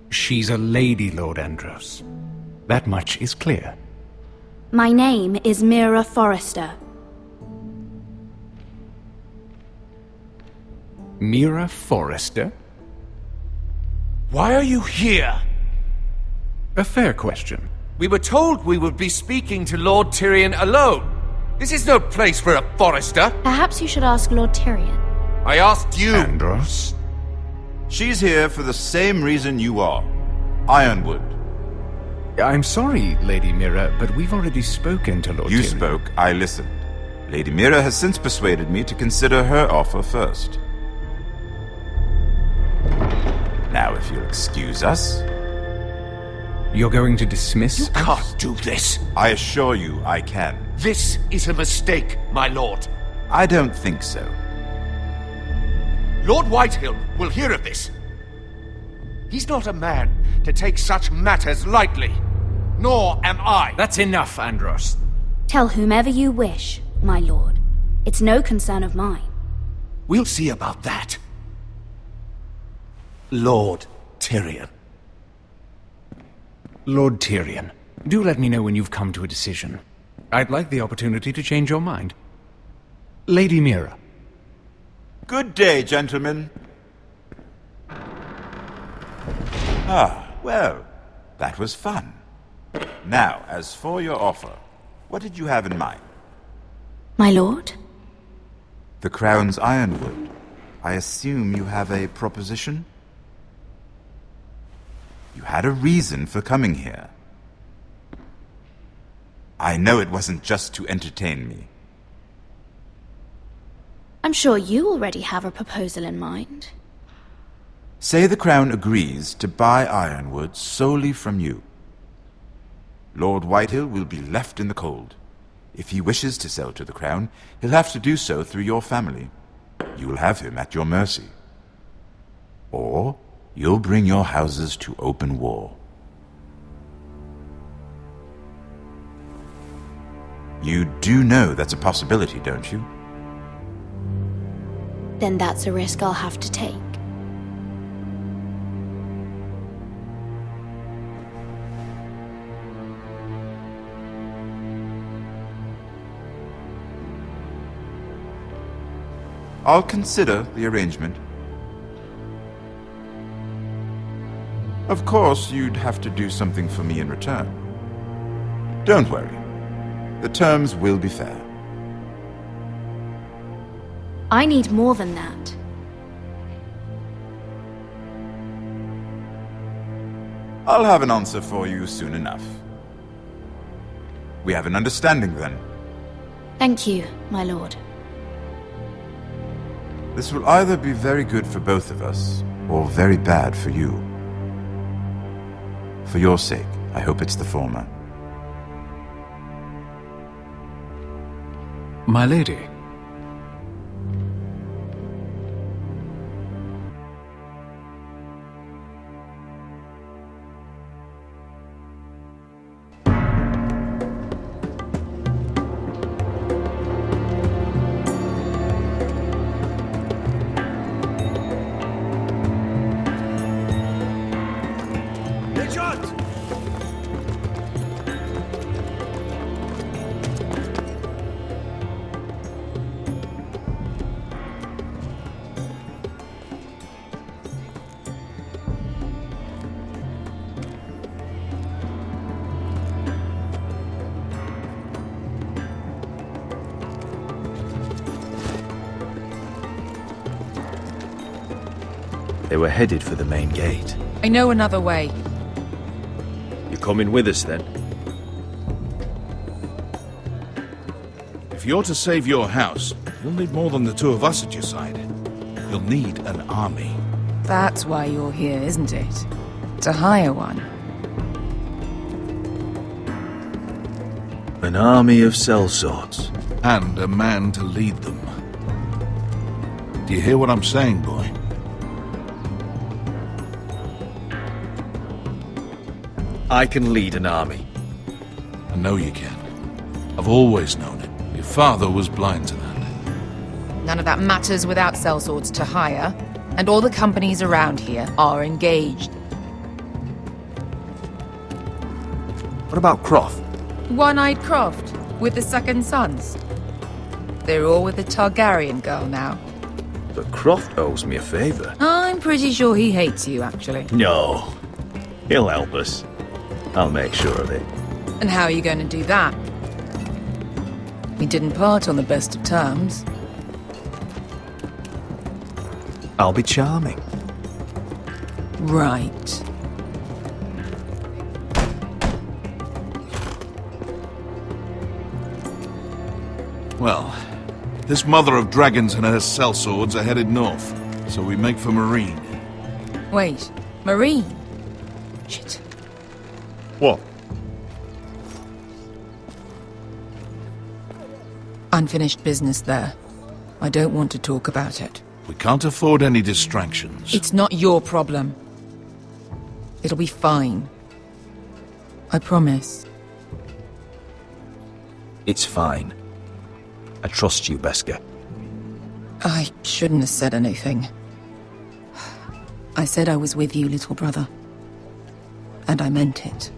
She's a lady, Lord Andros. That much is clear. My name is Mira Forrester. Mira Forrester? Why are you here? A fair question. We were told we would be speaking to Lord Tyrion alone. This is no place for a Forrester. Perhaps you should ask Lord Tyrion. I asked you. Andros? She's here for the same reason you are. Ironwood. I'm sorry, Lady Mira, but we've already spoken to Lord Tyrion. You spoke, I listened. Lady Mira has since persuaded me to consider her offer first. Now, if you'll excuse us... You're going to dismiss You can't do this. I assure you I can. This is a mistake, my lord. I don't think so. Lord Whitehill will hear of this. He's not a man to take such matters lightly. Nor am I. That's enough, Andros. Tell whomever you wish, my lord. It's no concern of mine. We'll see about that. Lord Tyrion. Lord Tyrion, do let me know when you've come to a decision. I'd like the opportunity to change your mind. Lady Mira. Good day, gentlemen. Ah, well, that was fun. Now, as for your offer, what did you have in mind? My lord? The Crown's Ironwood. I assume you have a proposition? You had a reason for coming here. I know it wasn't just to entertain me. I'm sure you already have a proposal in mind. Say the Crown agrees to buy Ironwood solely from you. Lord Whitehill will be left in the cold. If he wishes to sell to the Crown, he'll have to do so through your family. You will have him at your mercy. Or you'll bring your houses to open war. You do know that's a possibility, don't you? Then that's a risk I'll have to take. I'll consider the arrangement. Of course, you'd have to do something for me in return. Don't worry. The terms will be fair. I need more than that. I'll have an answer for you soon enough. We have an understanding then. Thank you, my lord. This will either be very good for both of us, or very bad for you. For your sake, I hope it's the former. My lady. They were headed for the main gate. I know another way. You're coming with us then? If you're to save your house, you'll need more than the two of us at your side. You'll need an army. That's why you're here, isn't it? To hire one. An army of sellswords. And a man to lead them. Do you hear what I'm saying, boy? I can lead an army. I know you can. I've always known it. Your father was blind to that. None of that matters without sellswords to hire, and all the companies around here are engaged. What about Croft? One-eyed Croft, with the second sons. They're all with the Targaryen girl now. But Croft owes me a favour. I'm pretty sure he hates you, actually. No. He'll help us. I'll make sure of it. And how are you going to do that? We didn't part on the best of terms. I'll be charming. Right. Well, this mother of dragons and her sellswords are headed north, so we make for Marine. Wait, Marine? Shit. What? Unfinished business there. I don't want to talk about it. We can't afford any distractions. It's not your problem. It'll be fine. I promise. It's fine. I trust you, Beskar. I shouldn't have said anything. I said I was with you, little brother. And I meant it.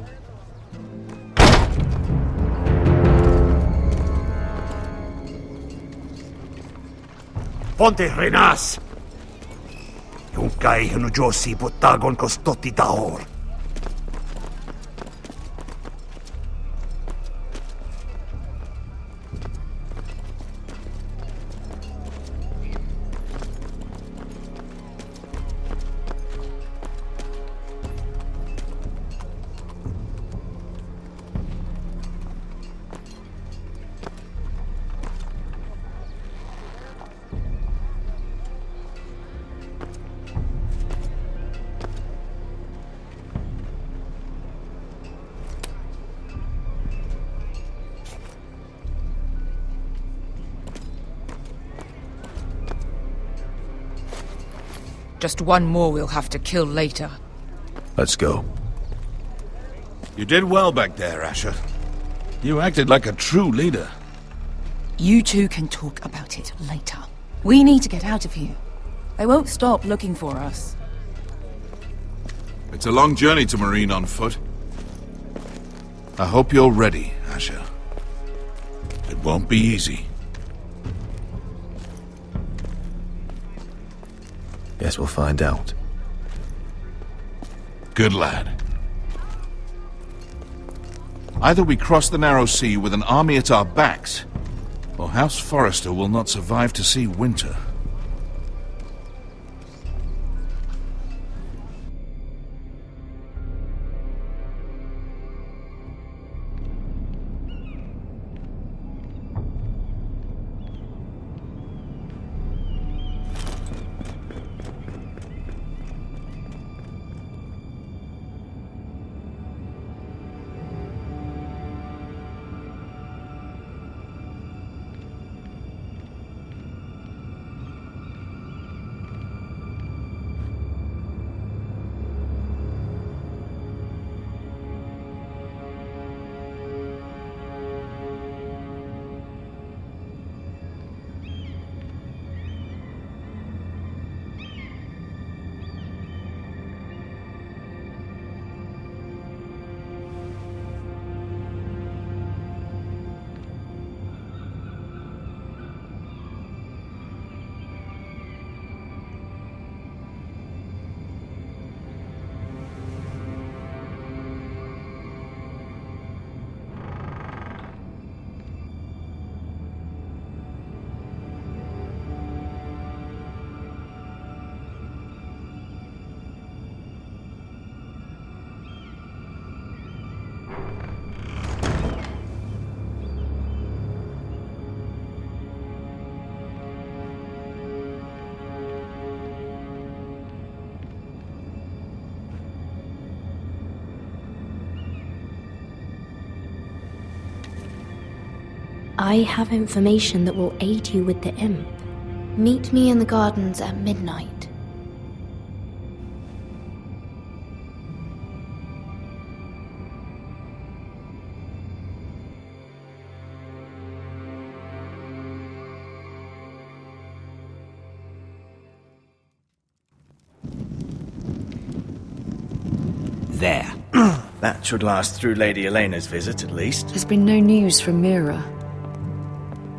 Ponte Renas! Yung kay Josi Butagon Kostoti Tahor. Just one more we'll have to kill later. Let's go. You did well back there, Asher. You acted like a true leader. You two can talk about it later. We need to get out of here. They won't stop looking for us. It's a long journey to Marine on foot. I hope you're ready, Asher. It won't be easy. Guess we'll find out. Good lad. Either we cross the narrow sea with an army at our backs, or House Forrester will not survive to see winter. I have information that will aid you with the imp. Meet me in the gardens at midnight. There. That should last through Lady Elena's visit, at least. There's been no news from Mira.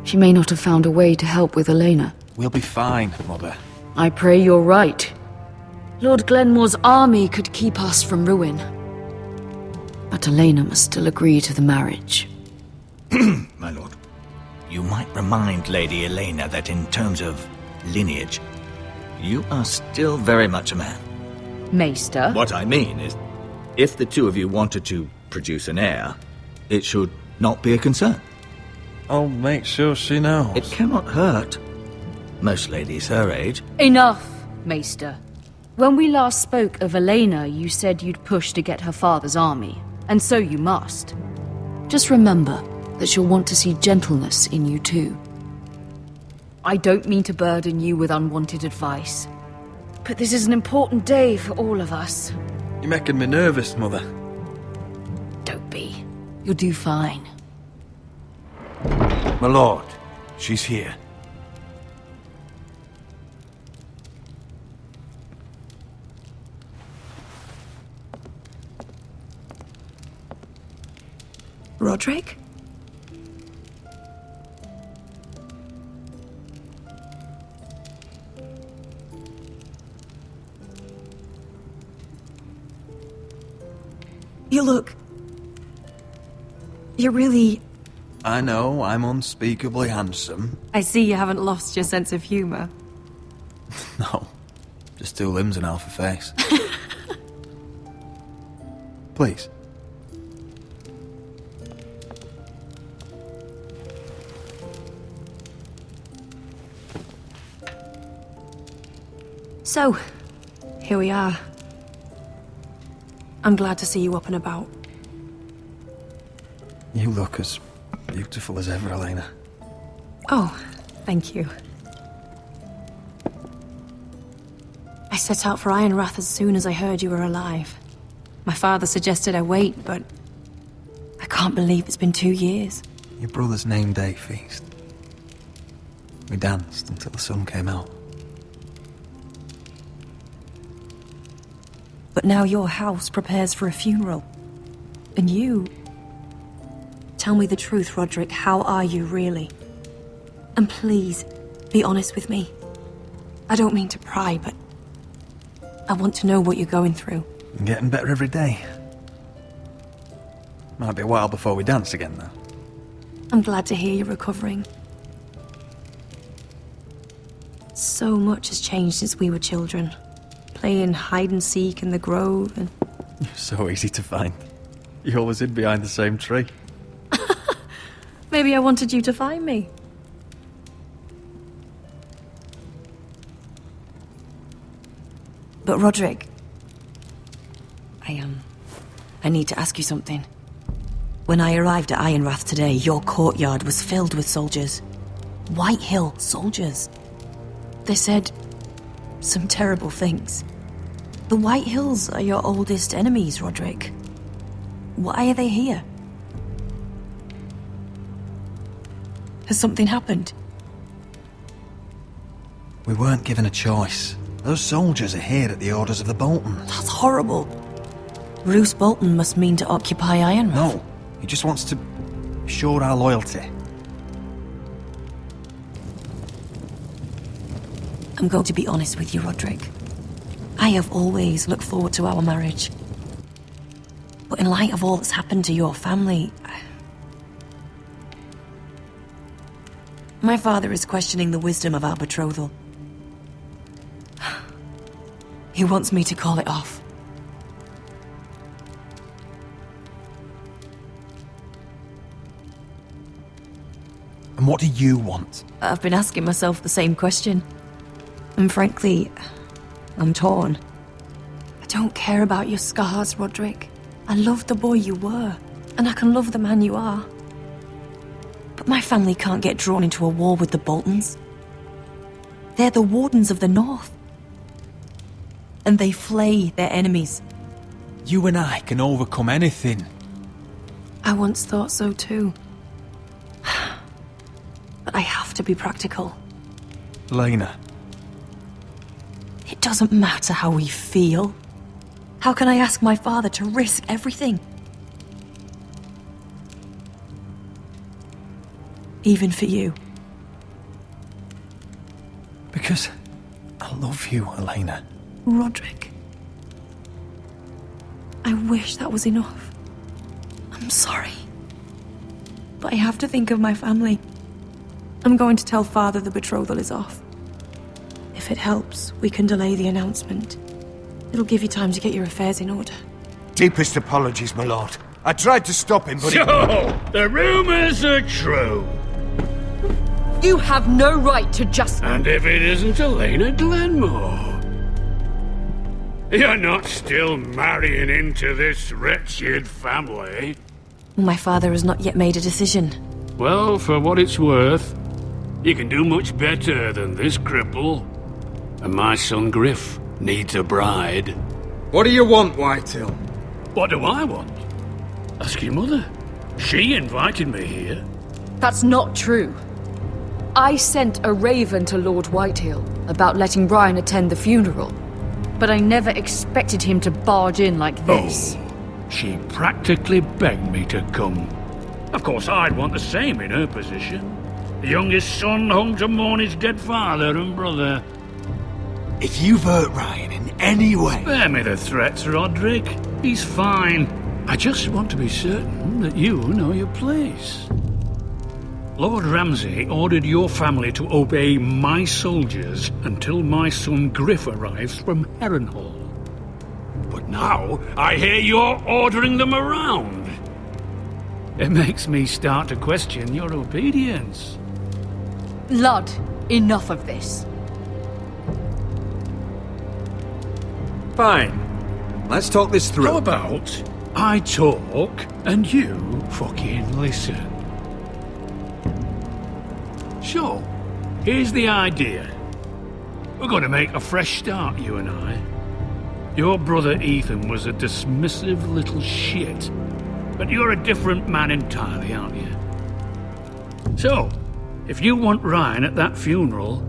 She may not have found a way to help with Elena. We'll be fine, Mother. I pray you're right. Lord Glenmore's army could keep us from ruin. But Elena must still agree to the marriage. My lord, you might remind Lady Elena that in terms of lineage, you are still very much a man. Maester? What I mean is, if the two of you wanted to produce an heir, it should not be a concern. I'll make sure she knows. It cannot hurt. Most ladies her age. Enough, Maester. When we last spoke of Elena, you said you'd push to get her father's army, and so you must. Just remember that she'll want to see gentleness in you too. I don't mean to burden you with unwanted advice, but this is an important day for all of us. You're making me nervous, Mother. Don't be. You'll do fine. My lord, she's here. Roderick? You look... You're really... I know, I'm unspeakably handsome. I see you haven't lost your sense of humor. No, just two limbs and half a face. Please. So, here we are. I'm glad to see you up and about. You look as beautiful as ever, Elena. Oh, thank you. I set out for Ironrath as soon as I heard you were alive. My father suggested I wait, but I can't believe it's been 2 years. Your brother's name day feast. We danced until the sun came out. But now your house prepares for a funeral. And you... Tell me the truth, Roderick. How are you, really? And please, be honest with me. I don't mean to pry, but... I want to know what you're going through. I'm getting better every day. Might be a while before we dance again, though. I'm glad to hear you're recovering. So much has changed since we were children. Playing hide and seek in the grove and... You're so easy to find. You always hid behind the same tree. Maybe I wanted you to find me. But Roderick... I need to ask you something. When I arrived at Ironrath today, your courtyard was filled with soldiers. White Hill soldiers. They said some terrible things. The White Hills are your oldest enemies, Roderick. Why are they here? Has something happened? We weren't given a choice. Those soldiers are here at the orders of the Boltons. That's horrible. Roose Bolton must mean to occupy Ironrath. No, he just wants to assure our loyalty. I'm going to be honest with you, Roderick. I have always looked forward to our marriage. But in light of all that's happened to your family... My father is questioning the wisdom of our betrothal. He wants me to call it off. And what do you want? I've been asking myself the same question. And frankly, I'm torn. I don't care about your scars, Roderick. I love the boy you were, and I can love the man you are. But my family can't get drawn into a war with the Boltons. They're the Wardens of the North. And they flay their enemies. You and I can overcome anything. I once thought so too. But I have to be practical. Lena. It doesn't matter how we feel. How can I ask my father to risk everything? Even for you. Because I love you, Elena. Roderick. I wish that was enough. I'm sorry. But I have to think of my family. I'm going to tell Father the betrothal is off. If it helps, we can delay the announcement. It'll give you time to get your affairs in order. Deepest apologies, my lord. I tried to stop him, but So, the rumors are true. You have no right to just... And if it isn't Elena Glenmore? You're not still marrying into this wretched family? My father has not yet made a decision. Well, for what it's worth, you can do much better than this cripple. And my son Griff needs a bride. What do you want, Whitetail? What do I want? Ask your mother. She invited me here. That's not true. I sent a raven to Lord Whitehill about letting Ryan attend the funeral, but I never expected him to barge in like this. Oh, she practically begged me to come. Of course, I'd want the same in her position. The youngest son home to mourn his dead father and brother. If you've hurt Ryan in any way... Spare me the threats, Roderick. He's fine. I just want to be certain that you know your place. Lord Ramsay ordered your family to obey my soldiers until my son Griff arrives from Harrenhal. But now, I hear you're ordering them around. It makes me start to question your obedience. Lud, enough of this. Fine. Let's talk this through. How about I talk and you fucking listen? So, here's the idea. We're going to make a fresh start, you and I. Your brother Ethan was a dismissive little shit. But you're a different man entirely, aren't you? So, if you want Ryan at that funeral,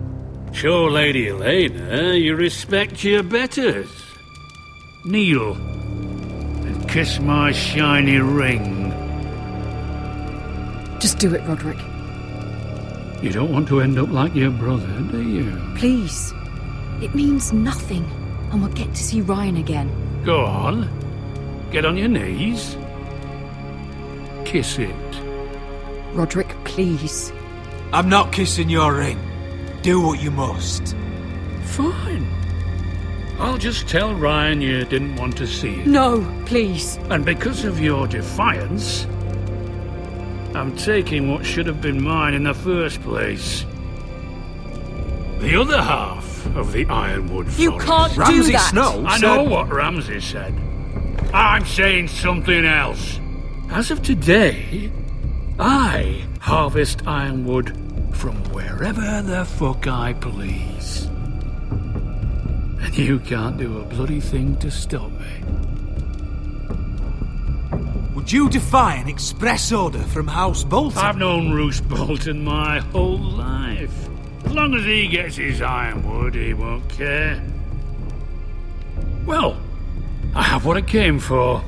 show Lady Elena you respect your betters. Kneel and kiss my shiny ring. Just do it, Roderick. You don't want to end up like your brother, do you? Please. It means nothing, and we'll get to see Ryan again. Go on. Get on your knees. Kiss it. Roderick, please. I'm not kissing your ring. Do what you must. Fine. I'll just tell Ryan you didn't want to see it. No, please. And because of your defiance, I'm taking what should have been mine in the first place. The other half of the Ironwood Forest. You can't Ramsay do that. Snow I said... know what Ramsay said. I'm saying something else. As of today, I harvest ironwood from wherever the fuck I please. And you can't do a bloody thing to stop me. Would you defy an express order from House Bolton? I've known Roose Bolton my whole life. As long as he gets his ironwood, he won't care. Well, I have what I came for.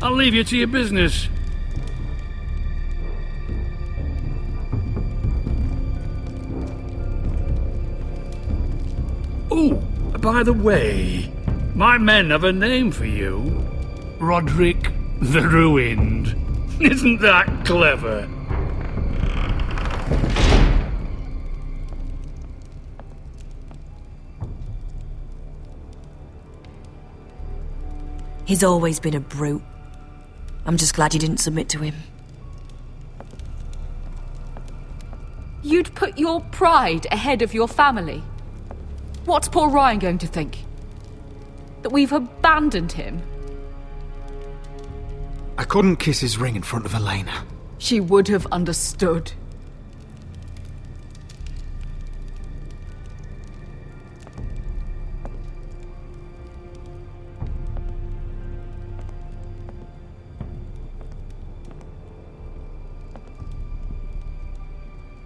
I'll leave you to your business. Oh, by the way, my men have a name for you. Roderick the Ruined. Isn't that clever? He's always been a brute. I'm just glad you didn't submit to him. You'd put your pride ahead of your family. What's poor Ryan going to think? That we've abandoned him? I couldn't kiss his ring in front of Elena. She would have understood.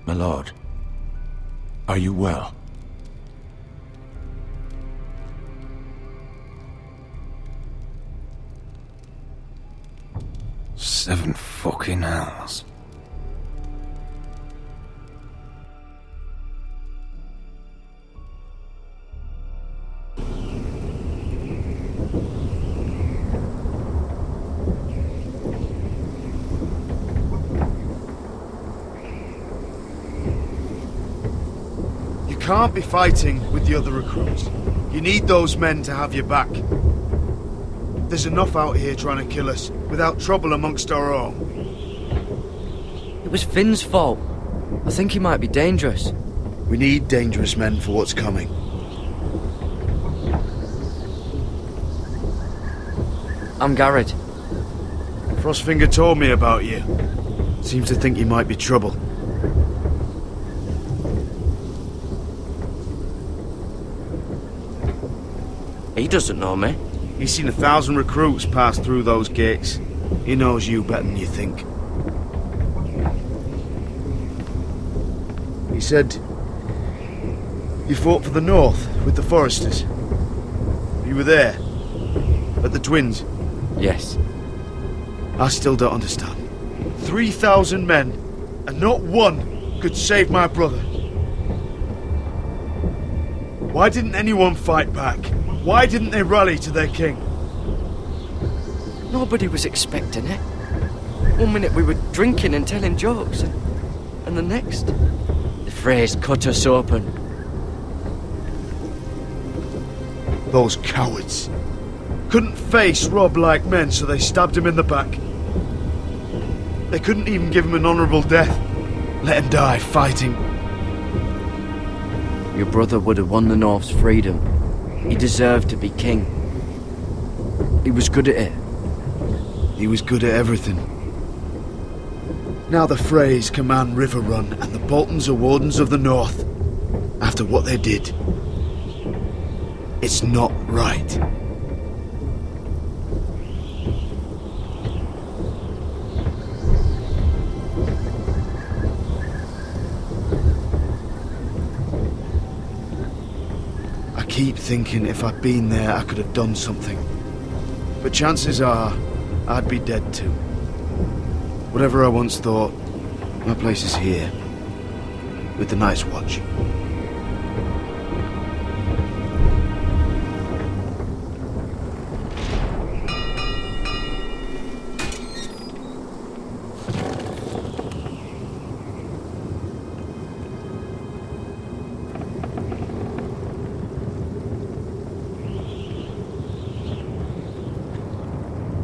My lord, are you well? Seven fucking hells. You can't be fighting with the other recruits. You need those men to have your back. There's enough out here trying to kill us, without trouble amongst our own. It was Finn's fault. I think he might be dangerous. We need dangerous men for what's coming. I'm Garrett. Frostfinger told me about you. Seems to think you might be trouble. He doesn't know me. He's seen 1,000 recruits pass through those gates. He knows you better than you think. He said you fought for the North with the Foresters. You were there, at the Twins. Yes. I still don't understand. 3,000 men, and not one could save my brother. Why didn't anyone fight back? Why didn't they rally to their king? Nobody was expecting it. One minute we were drinking and telling jokes, and the next, the Freys cut us open. Those cowards. Couldn't face Rob like men, so they stabbed him in the back. They couldn't even give him an honourable death. Let him die fighting. Your brother would have won the North's freedom. He deserved to be king. He was good at it. He was good at everything. Now the Freys command River Run, and the Boltons are Wardens of the North. After what they did. It's not right. I keep thinking if I'd been there, I could have done something. But chances are, I'd be dead too. Whatever I once thought, my place is here. With the Night's Watch.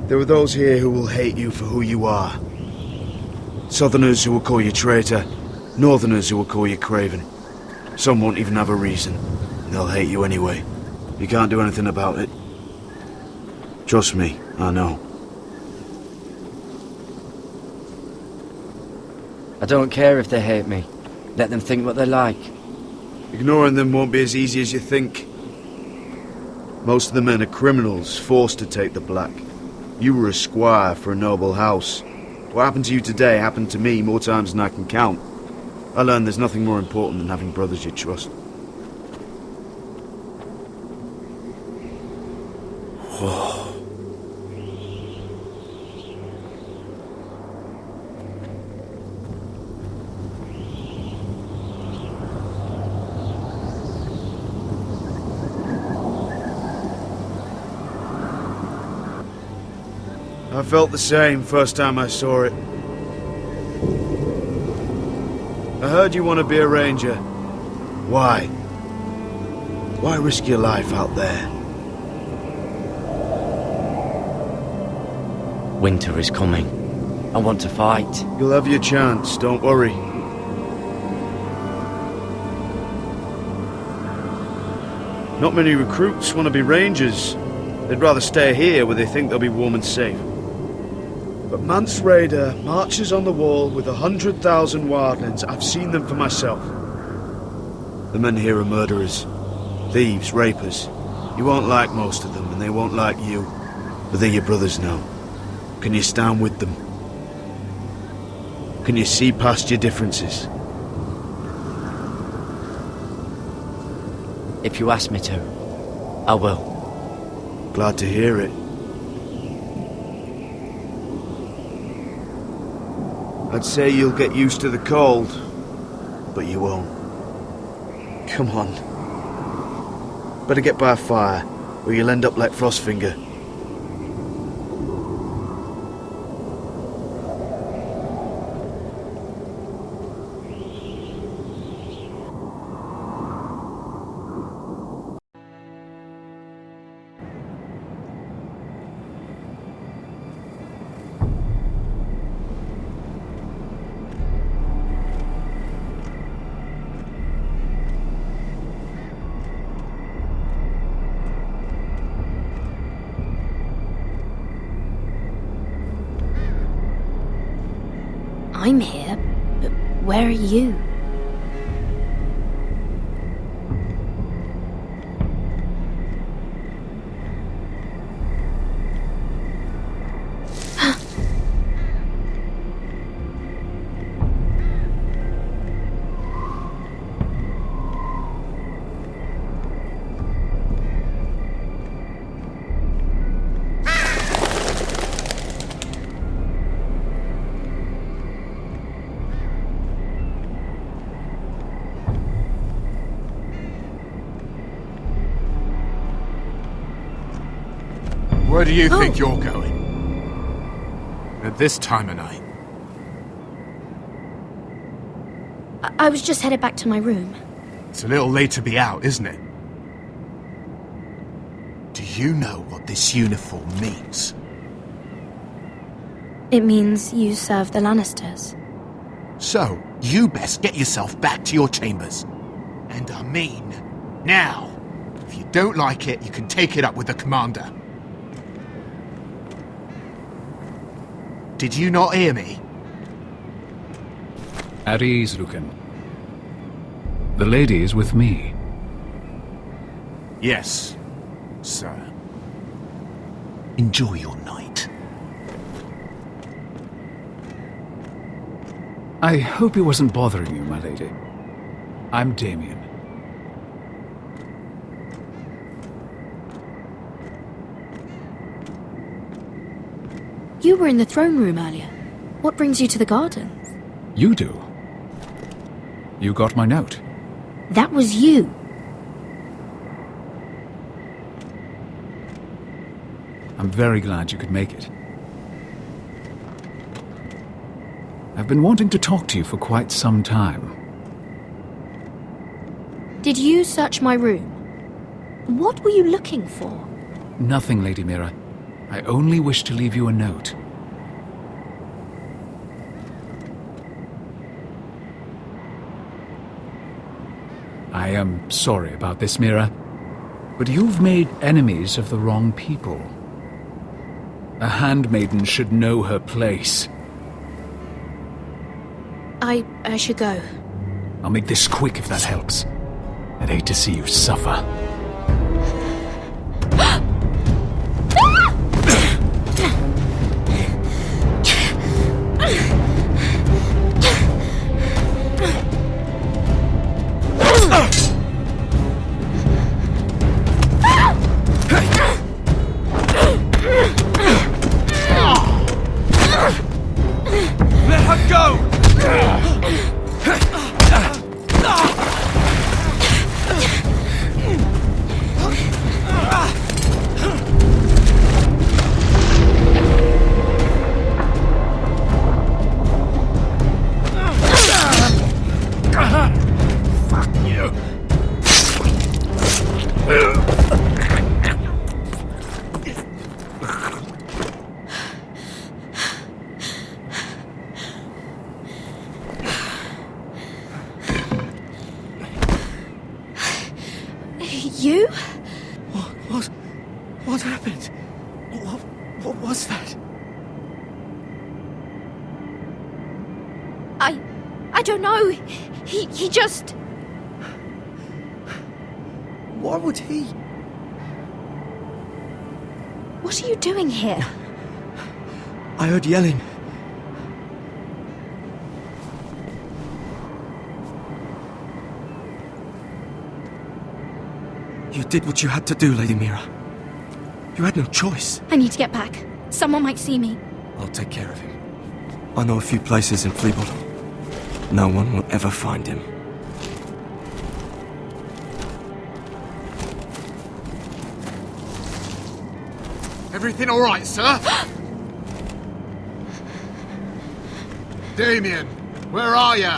There are those here who will hate you for who you are. Southerners who will call you traitor, Northerners who will call you craven. Some won't even have a reason, and they'll hate you anyway. You can't do anything about it. Trust me, I know. I don't care if they hate me. Let them think what they like. Ignoring them won't be as easy as you think. Most of the men are criminals, forced to take the black. You were a squire for a noble house. What happened to you today happened to me more times than I can count. I learned there's nothing more important than having brothers you trust. Whoa. I felt the same first time I saw it. I heard you want to be a ranger. Why? Why risk your life out there? Winter is coming. I want to fight. You'll have your chance, don't worry. Not many recruits want to be rangers. They'd rather stay here where they think they'll be warm and safe. But Mance Raider marches on the wall with 100,000 wildlings. I've seen them for myself. The men here are murderers, thieves, rapers. You won't like most of them, and they won't like you. But they're your brothers now. Can you stand with them? Can you see past your differences? If you ask me to, I will. Glad to hear it. I'd say you'll get used to the cold, but you won't. Come on. Better get by a fire, or you'll end up like Frostfinger. I'm here, but where are you? Where do you think you're going? At this time of night? I was just headed back to my room. It's a little late to be out, isn't it? Do you know what this uniform means? It means you serve the Lannisters. So, you best get yourself back to your chambers. And I mean, now. If you don't like it, you can take it up with the commander. Did you not hear me? At ease, Lucan. The lady is with me. Yes, sir. Enjoy your night. I hope he wasn't bothering you, my lady. I'm Damien. You were in the throne room earlier. What brings you to the gardens? You do? You got my note? That was you. I'm very glad you could make it. I've been wanting to talk to you for quite some time. Did you search my room? What were you looking for? Nothing, Lady Mira. I only wish to leave you a note. I am sorry about this, Mira, but you've made enemies of the wrong people. A handmaiden should know her place. I should go. I'll make this quick if that helps. I'd hate to see you suffer. Let her go! Fuck you. You? What happened? What was that? I don't know. He just... Why would he? What are you doing here? I heard yelling. You did what you had to do, Lady Mira. You had no choice. I need to get back. Someone might see me. I'll take care of him. I know a few places in Fleetwood. No one will ever find him. Everything all right, sir? Damien, where are you?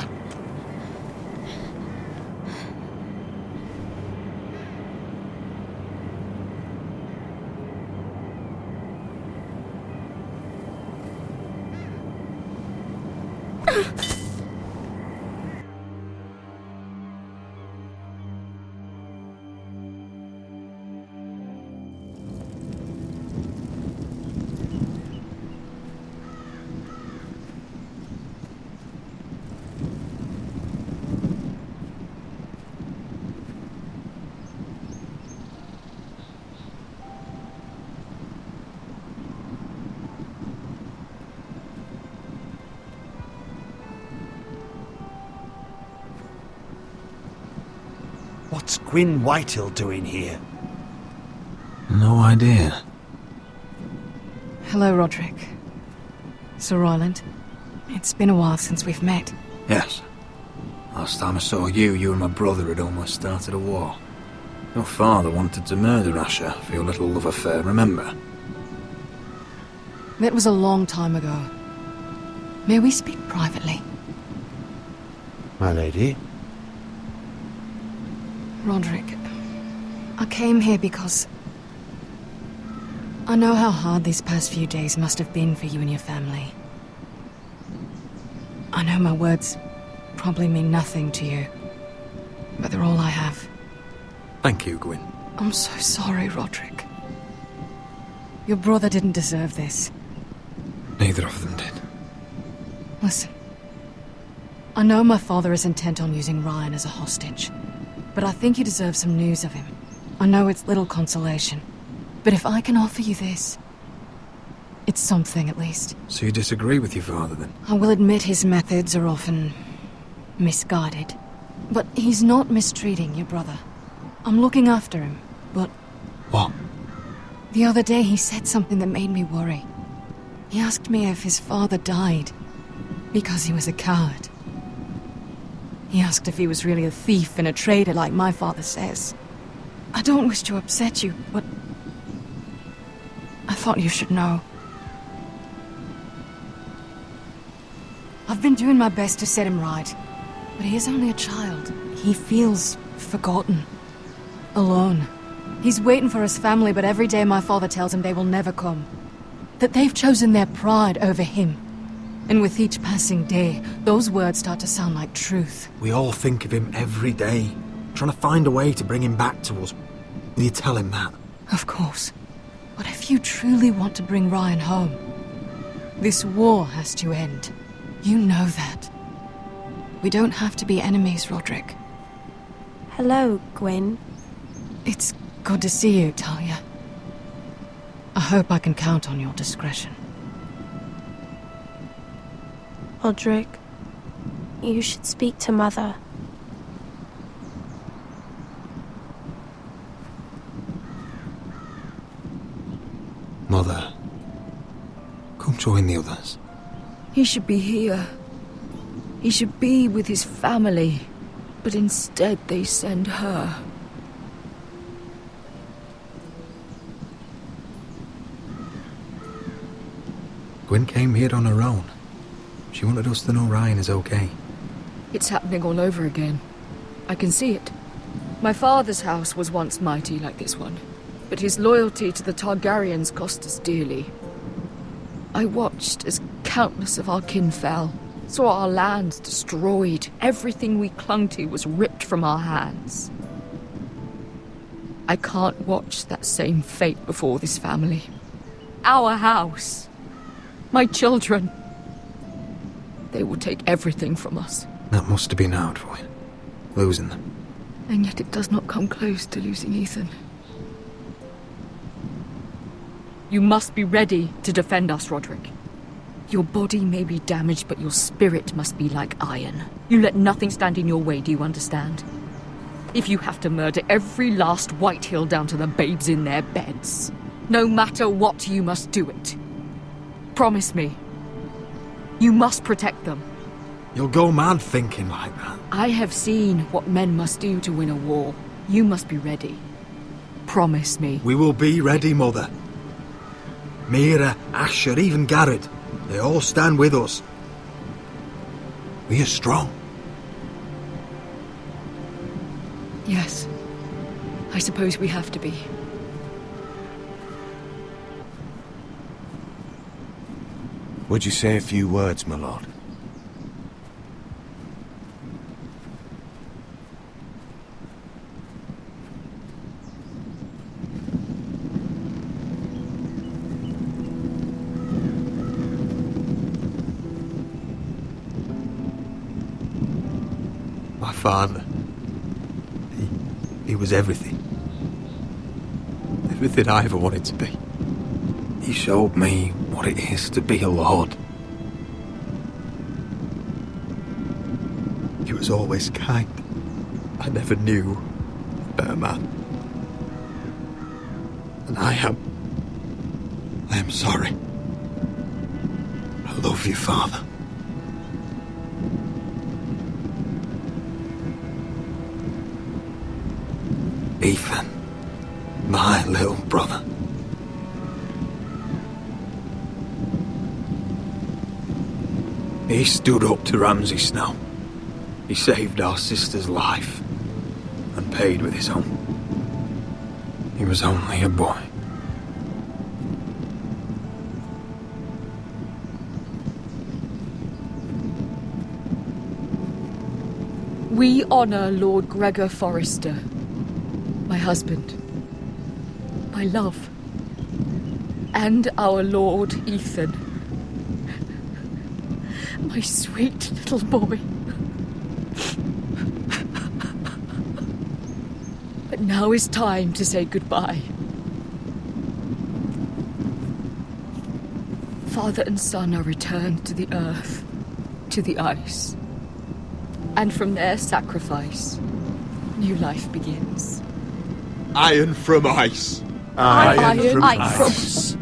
What's Gwyn Whitehill doing here? No idea. Hello, Roderick. Sir Royland. It's been a while since we've met. Yes. Last time I saw you, you and my brother had almost started a war. Your father wanted to murder Asher for your little love affair, remember? That was a long time ago. May we speak privately? My lady? Roderick, I came here because... I know how hard these past few days must have been for you and your family. I know my words probably mean nothing to you, but they're all I have. Thank you, Gwyn. I'm so sorry, Roderick. Your brother didn't deserve this. Neither of them did. Listen. I know my father is intent on using Ryan as a hostage, but I think you deserve some news of him. I know it's little consolation, but if I can offer you this, it's something at least. So you disagree with your father, then? I will admit his methods are often misguided, but he's not mistreating your brother. I'm looking after him, but... What? The other day he said something that made me worry. He asked me if his father died because he was a coward. He asked if he was really a thief and a traitor like my father says. I don't wish to upset you, but I thought you should know. I've been doing my best to set him right, but he is only a child. He feels forgotten, alone. He's waiting for his family, but every day my father tells him they will never come. That they've chosen their pride over him. And with each passing day, those words start to sound like truth. We all think of him every day, trying to find a way to bring him back to us. Will you tell him that? Of course. But if you truly want to bring Ryan home, this war has to end. You know that. We don't have to be enemies, Roderick. Hello, Gwyn. It's good to see you, Talia. I hope I can count on your discretion. Roderick, you should speak to Mother. Mother, come join the others. He should be here. He should be with his family. But instead they send her. Gwyn came here on her own. She wanted us to know Ryan is okay. It's happening all over again. I can see it. My father's house was once mighty like this one, but his loyalty to the Targaryens cost us dearly. I watched as countless of our kin fell, saw our lands destroyed, everything we clung to was ripped from our hands. I can't watch that same fate before this family. Our house. My children. They will take everything from us. That must have been hard for you, losing them. And yet it does not come close to losing Ethan. You must be ready to defend us, Roderick. Your body may be damaged, but your spirit must be like iron. You let nothing stand in your way, do you understand? If you have to murder every last Whitehill down to the babes in their beds, no matter what, you must do it. Promise me. You must protect them. You'll go mad thinking like that. I have seen what men must do to win a war. You must be ready. Promise me. We will be ready, Mother. Mira, Asher, even Garrett. They all stand with us. We are strong. Yes. I suppose we have to be. Would you say a few words, my lord? My father. He was everything. Everything I ever wanted to be. He showed me what it is to be a lord. He was always kind. I never knew a better man. And I am sorry. I love you, Father. Ethan, my little brother. He stood up to Ramsay Snow. He saved our sister's life and paid with his own. He was only a boy. We honor Lord Gregor Forrester, my husband, my love, and our Lord Ethan, my sweet little boy. But now is time to say goodbye. Father and son are returned to the earth, to the ice. And from their sacrifice, new life begins. Iron from ice. Iron from ice.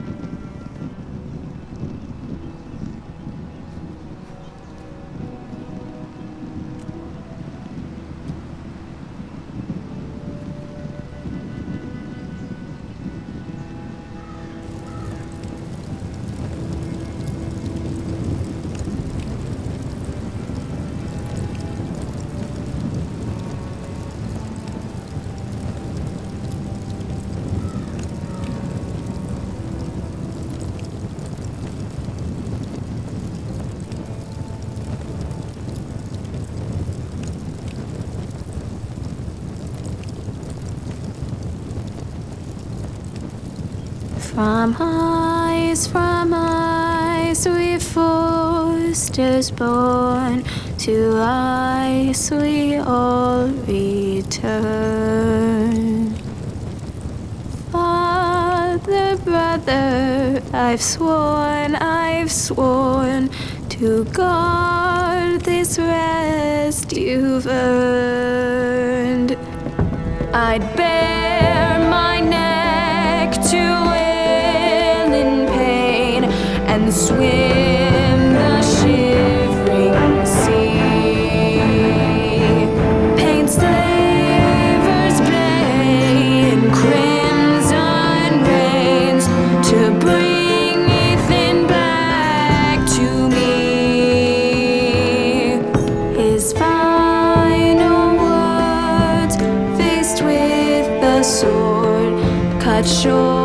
From ice we Forsters born, to ice we all return. Father, brother, I've sworn to guard this rest you've earned. I'd bare my neck to and swim the shivering sea. Paint slavers bay in crimson rains to bring Ethan back to me. His final words, faced with the sword, cut short